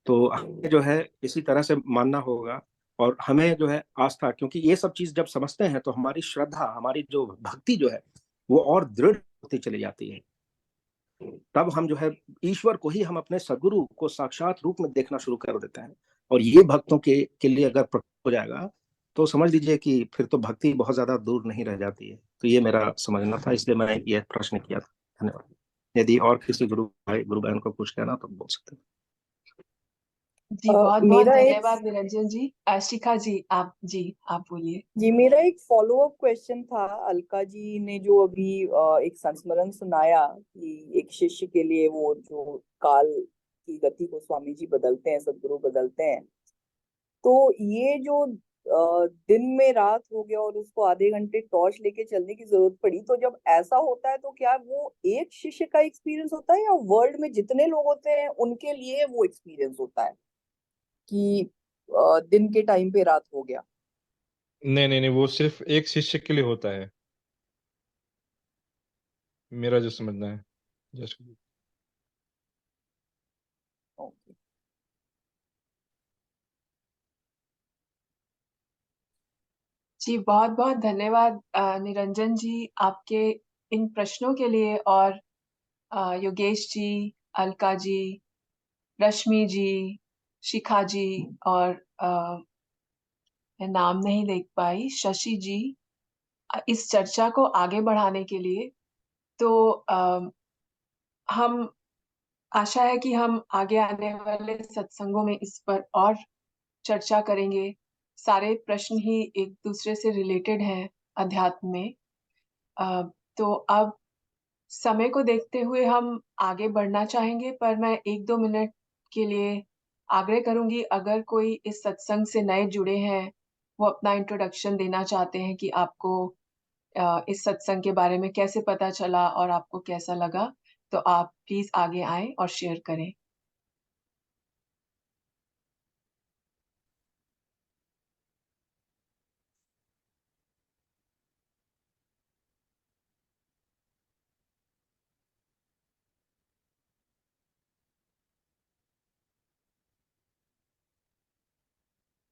तो हमें जो है इसी तरह से मानना होगा, और हमें जो है आस्था, क्योंकि ये सब चीज जब समझते हैं तो हमारी श्रद्धा, हमारी जो भक्ति जो है वो और दृढ़ होती चली जाती है। तब हम जो है ईश्वर को ही हम अपने सदगुरु को साक्षात रूप में देखना शुरू कर देते हैं। और ये भक्तों के लिए अगर प्रकट हो जाएगा तो समझ लीजिए कि फिर तो भक्ति बहुत ज्यादा दूर नहीं रह जाती है। तो ये मेरा समझना था, इसलिए मैंने ये प्रश्न किया था। धन्यवाद। यदि और किसी गुरु भाई गुरु बहन को कुछ कहना तो बोल सकते हैं। जी बहुत बहुत मेरा एक धन्यवाद निरंजन जी। शिखा जी आप बोलिए। जी मेरा एक फॉलो अप क्वेश्चन था। अलका जी ने जो अभी एक संस्मरण सुनाया कि एक शिष्य के लिए वो जो काल की गति को स्वामी जी बदलते हैं, सदगुरु बदलते हैं, तो ये जो दिन में रात हो गया और उसको आधे घंटे टॉर्च लेके चलने की जरूरत पड़ी, तो जब ऐसा होता है तो क्या वो एक शिष्य का एक्सपीरियंस होता है या वर्ल्ड में जितने लोग होते हैं उनके लिए वो एक्सपीरियंस होता है कि दिन के टाइम पे रात हो गया? नहीं नहीं नहीं, वो सिर्फ एक शिष्य के लिए होता है, मेरा जो समझना है। Just okay. जी बहुत बहुत धन्यवाद निरंजन जी आपके इन प्रश्नों के लिए। और योगेश जी, अलका जी, रश्मि जी, शिखा जी, और मैं नाम नहीं देख पाई, शशि जी, इस चर्चा को आगे बढ़ाने के लिए। तो हम आशा है कि हम आगे आने वाले सत्संगों में इस पर और चर्चा करेंगे। सारे प्रश्न ही एक दूसरे से रिलेटेड हैं अध्यात्म में। तो अब समय को देखते हुए हम आगे बढ़ना चाहेंगे, पर मैं 1-2 मिनट के लिए आग्रह करूंगी, अगर कोई इस सत्संग से नए जुड़े हैं, वो अपना इंट्रोडक्शन देना चाहते हैं कि आपको इस सत्संग के बारे में कैसे पता चला और आपको कैसा लगा, तो आप प्लीज आगे आएं और शेयर करें।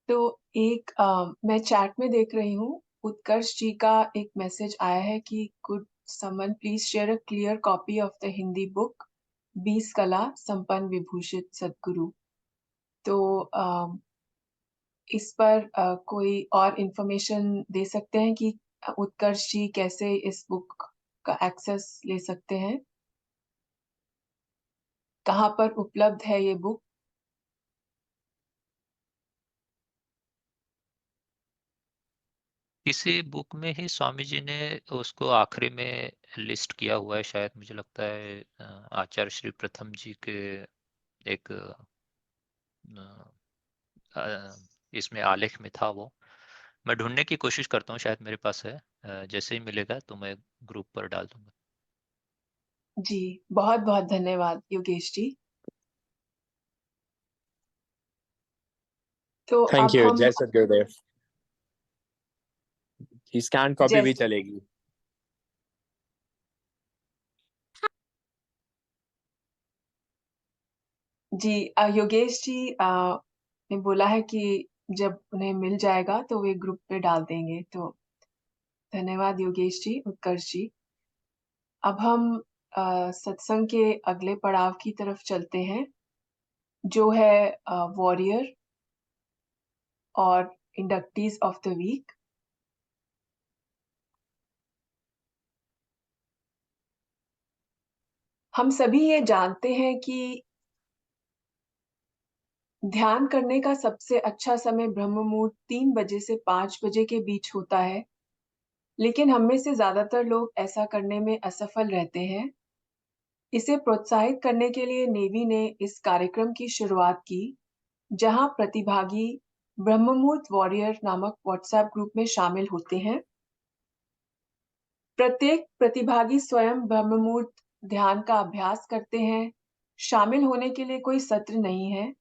तो एक मैं चैट में देख रही हूँ, उत्कर्ष जी का एक मैसेज आया है कि could someone please share a clear copy of the Hindi book 20 कला संपन्न विभूषित सदगुरु। तो इस पर कोई और इंफॉर्मेशन दे सकते हैं कि उत्कर्ष जी कैसे इस बुक का एक्सेस ले सकते हैं, कहाँ पर उपलब्ध है ये बुक? किसी बुक में ही स्वामी जी ने उसको आखिरी में लिस्ट किया हुआ है, शायद मुझे लगता है आचार्य श्री प्रथम जी के एक इसमें आलेख में था वो। मैं ढूंढने की कोशिश करता हूँ, शायद मेरे पास है। जैसे ही मिलेगा तो मैं ग्रुप पर डाल दूंगा। जी बहुत बहुत धन्यवाद योगेश जी। तो थैंक अब यू। हम जय सद्गुरुदेव। स्कैन कॉपी भी जैसे चलेगी। जी योगेश जी ने बोला है कि जब उन्हें मिल जाएगा तो वे ग्रुप पे डाल देंगे। तो धन्यवाद योगेश जी, उत्कर्ष जी। अब हम सत्संग के अगले पड़ाव की तरफ चलते हैं। जो है वॉरियर और इंडक्टीज ऑफ द वीक। हम सभी ये जानते हैं कि ध्यान करने का सबसे अच्छा समय ब्रह्म मुहूर्त 3 बजे से 5 बजे के बीच होता है, लेकिन हम में से ज्यादातर लोग ऐसा करने में असफल रहते हैं। इसे प्रोत्साहित करने के लिए नेवी ने इस कार्यक्रम की शुरुआत की, जहां प्रतिभागी ब्रह्म मुहूर्त वॉरियर नामक व्हाट्सएप ग्रुप में शामिल होते हैं। प्रत्येक प्रतिभागी स्वयं ब्रह्म मुहूर्त ध्यान का अभ्यास करते हैं। शामिल होने के लिए कोई सत्र नहीं है।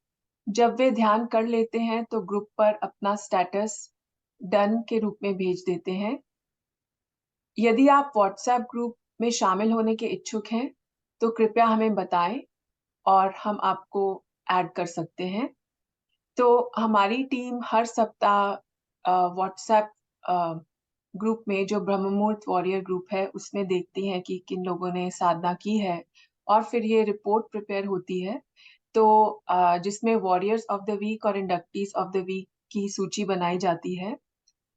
जब वे ध्यान कर लेते हैं तो ग्रुप पर अपना स्टेटस डन के रूप में भेज देते हैं। यदि आप व्हाट्सएप ग्रुप में शामिल होने के इच्छुक हैं तो कृपया हमें बताएं और हम आपको ऐड कर सकते हैं। तो हमारी टीम हर सप्ताह व्हाट्सएप ग्रुप में, जो ब्रह्म मुहूर्त वॉरियर ग्रुप है, उसमें देखती है कि किन लोगों ने साधना की है, और फिर ये रिपोर्ट प्रिपेयर होती है। तो जिसमें वॉरियर्स ऑफ द वीक और इंडक्टीज ऑफ द वीक की सूची बनाई जाती है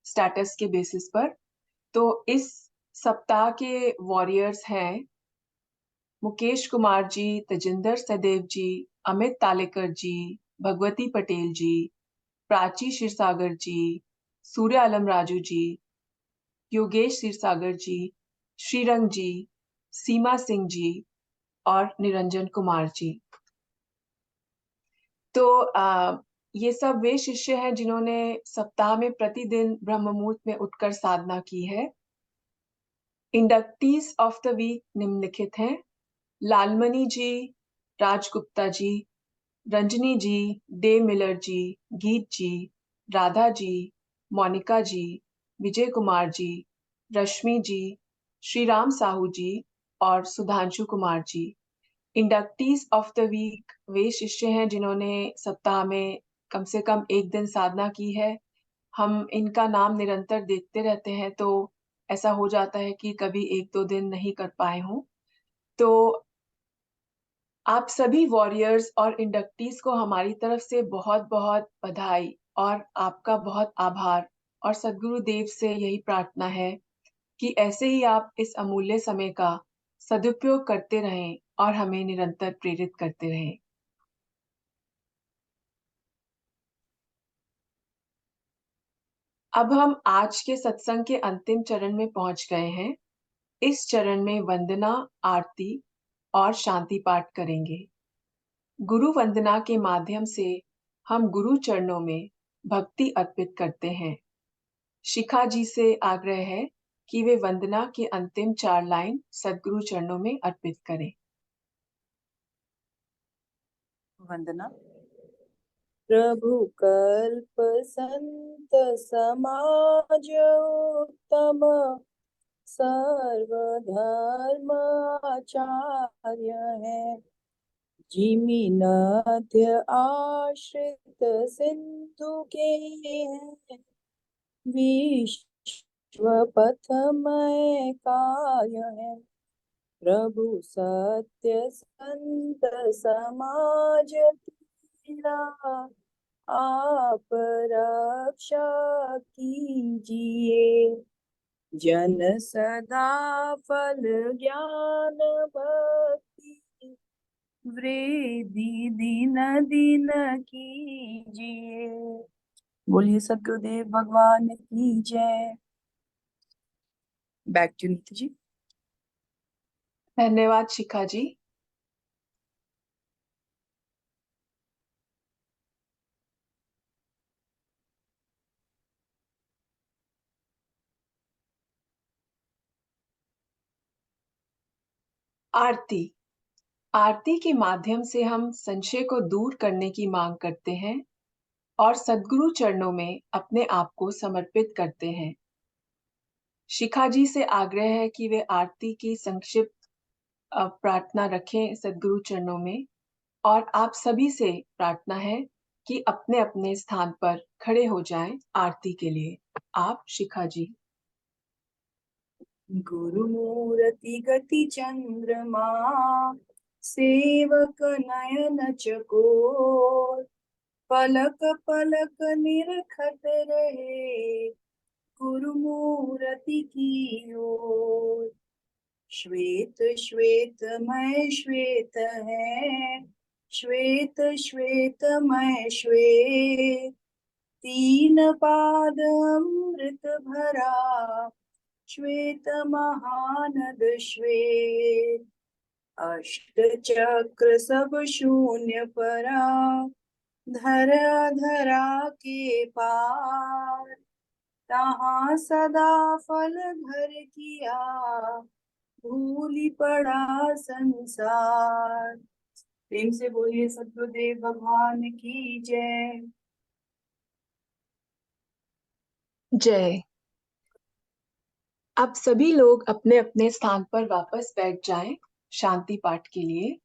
स्टेटस के बेसिस पर। तो इस सप्ताह के वॉरियर्स हैं मुकेश कुमार जी, तेजिंदर सदेव जी, अमित तालेकर जी, भगवती पटेल जी, प्राची क्षीरसागर जी, सूर्य आलम राजू जी, योगेश क्षीरसागर जी, श्रीरंग जी, सीमा सिंह जी और निरंजन कुमार जी। तो ये सब वे शिष्य हैं जिन्होंने सप्ताह में प्रतिदिन ब्रह्म मुहूर्त में उठकर साधना की है। इंडक्टीज ऑफ द वीक निम्नलिखित हैं: लालमणि जी, राजगुप्ता जी, रंजनी जी, डे मिलर जी, गीत जी, राधा जी, मोनिका जी, विजय कुमार जी, रश्मि जी, श्रीराम साहू जी और Sudhanshu Kumar ji. Inductees of the week वे शिष्य हैं जिन्होंने सप्ताह में कम से कम एक दिन साधना की है। हम इनका नाम निरंतर देखते रहते हैं, तो ऐसा हो जाता है कि कभी 1-2 दिन नहीं कर पाए हों। तो आप सभी वॉरियर्स और इंडक्टीज को हमारी तरफ से बहुत बहुत बधाई और आपका बहुत आभार, और सद्गुरु देव से यही प्रार्थना है कि ऐसे ही आप इस अमूल्य समय का सदुपयोग करते रहें और हमें निरंतर प्रेरित करते रहें। अब हम आज के सत्संग के अंतिम चरण में पहुंच गए हैं। इस चरण में वंदना, आरती और शांति पाठ करेंगे। गुरु वंदना के माध्यम से हम गुरु चरणों में भक्ति अर्पित करते हैं। शिखा जी से आग्रह है कि वे वंदना के अंतिम 4 लाइन सद्गुरु चरणों में अर्पित करें। वंदना। प्रभु कल्प संत समाज उत्तम, सर्वधर्म आचार्य है। जिमि नद्य आश्रित सिंधु के हैं, विश्व पथमय काय है। प्रभु सत्य संत समाज तेरा, आप रक्षा कीजिए। जन सदा फल ज्ञान भक्ति, वृद्धि दिन दिन कीजिए। बोलिए सद्गुरुदेव भगवान की जय। बैक टू नीति जी। धन्यवाद शिखा जी। आरती। आरती के माध्यम से हम संशय को दूर करने की मांग करते हैं और सद्गुरु चरणों में अपने आप को समर्पित करते हैं। शिखा जी से आग्रह है कि वे आरती की संक्षिप्त प्रार्थना रखें सद्गुरु चरणों में, और आप सभी से प्रार्थना है कि अपने अपने स्थान पर खड़े हो जाएं आरती के लिए। आप शिखा जी। गुरु मूर्ति गति चंद्रमा, सेवक नयन चकोर, पलक पलक निरखत रहे गुरुमूर्ति की ओर। श्वेत श्वेतमय श्वेत है, श्वेत श्वेतमय श्वेत, तीन पाद अमृत भरा, श्वेत महानद श्वेत। अष्ट चक्र सब शून्य परा, धरा धरा के पार, तहाँ सदा फल घर किया, भूली पड़ा संसार। प्रेम से बोलिए सद्गुरुदेव भगवान की जय। जय। अब सभी लोग अपने अपने स्थान पर वापस बैठ जाएं शांति पाठ के लिए।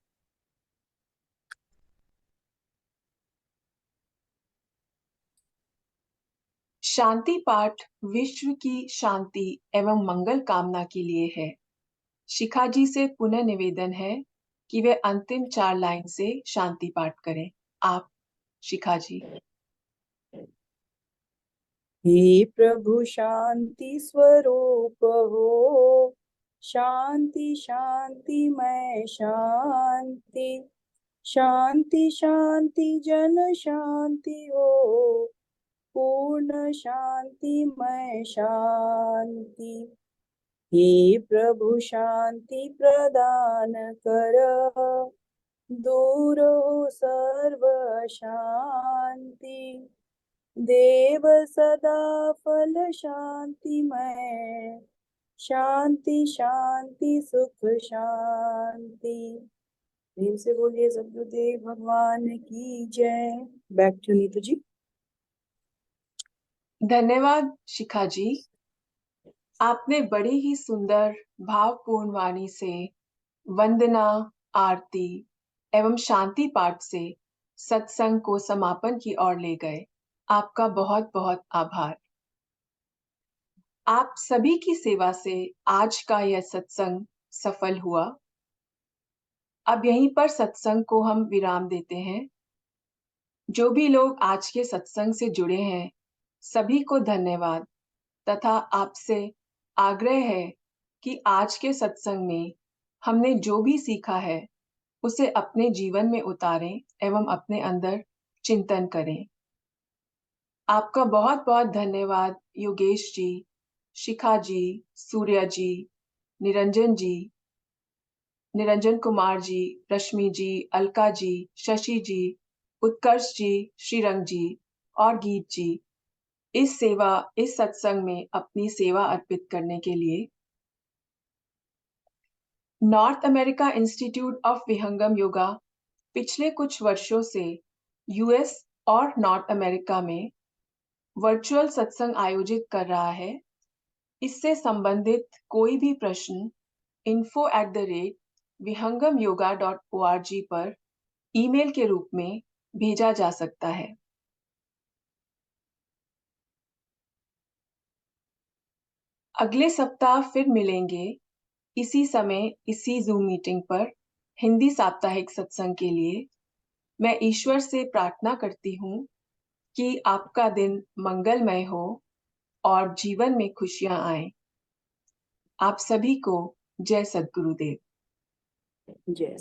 शांति पाठ विश्व की शांति एवं मंगल कामना के लिए है। शिखा जी से पुनः निवेदन है कि वे अंतिम 4 लाइन से शांति पाठ करें। आप शिखा जी। हे प्रभु शांति स्वरूप हो, शांति शांति मैं शांति, शांति शांति जन शांति हो, पूर्ण शांति मैं शांति। हे प्रभु शांति प्रदान कर, दूर हो सर्व शांति, देव सदा फल शांति मैं, शांति शांति सुख शांति। प्रेम से बोलिए सद्गुरुदेव भगवान की जय। बैक टू नीतू जी। धन्यवाद शिखा जी। आपने बड़ी ही सुंदर भावपूर्ण वाणी से वंदना, आरती एवं शांति पाठ से सत्संग को समापन की ओर ले गए। आपका बहुत बहुत आभार। आप सभी की सेवा से आज का यह सत्संग सफल हुआ। अब यहीं पर सत्संग को हम विराम देते हैं। जो भी लोग आज के सत्संग से जुड़े हैं, सभी को धन्यवाद तथा आपसे आग्रह है कि आज के सत्संग में हमने जो भी सीखा है उसे अपने जीवन में उतारें एवं अपने अंदर चिंतन करें। आपका बहुत बहुत धन्यवाद योगेश जी, शिखा जी, सूर्या जी, निरंजन जी, निरंजन कुमार जी, रश्मि जी, अलका जी, शशि जी, उत्कर्ष जी, श्रीरंग जी और गीत जी इस सत्संग में अपनी सेवा अर्पित करने के लिए। नॉर्थ अमेरिका इंस्टीट्यूट ऑफ विहंगम योगा पिछले कुछ वर्षों से यूएस और नॉर्थ अमेरिका में वर्चुअल सत्संग आयोजित कर रहा है। इससे संबंधित कोई भी प्रश्न info@vihangamyoga.org पर ईमेल के रूप में भेजा जा सकता है। अगले सप्ताह फिर मिलेंगे इसी समय इसी जूम मीटिंग पर हिंदी साप्ताहिक सत्संग के लिए। मैं ईश्वर से प्रार्थना करती हूँ कि आपका दिन मंगलमय हो और जीवन में खुशियां आए। आप सभी को जय सद्गुरुदेव। जय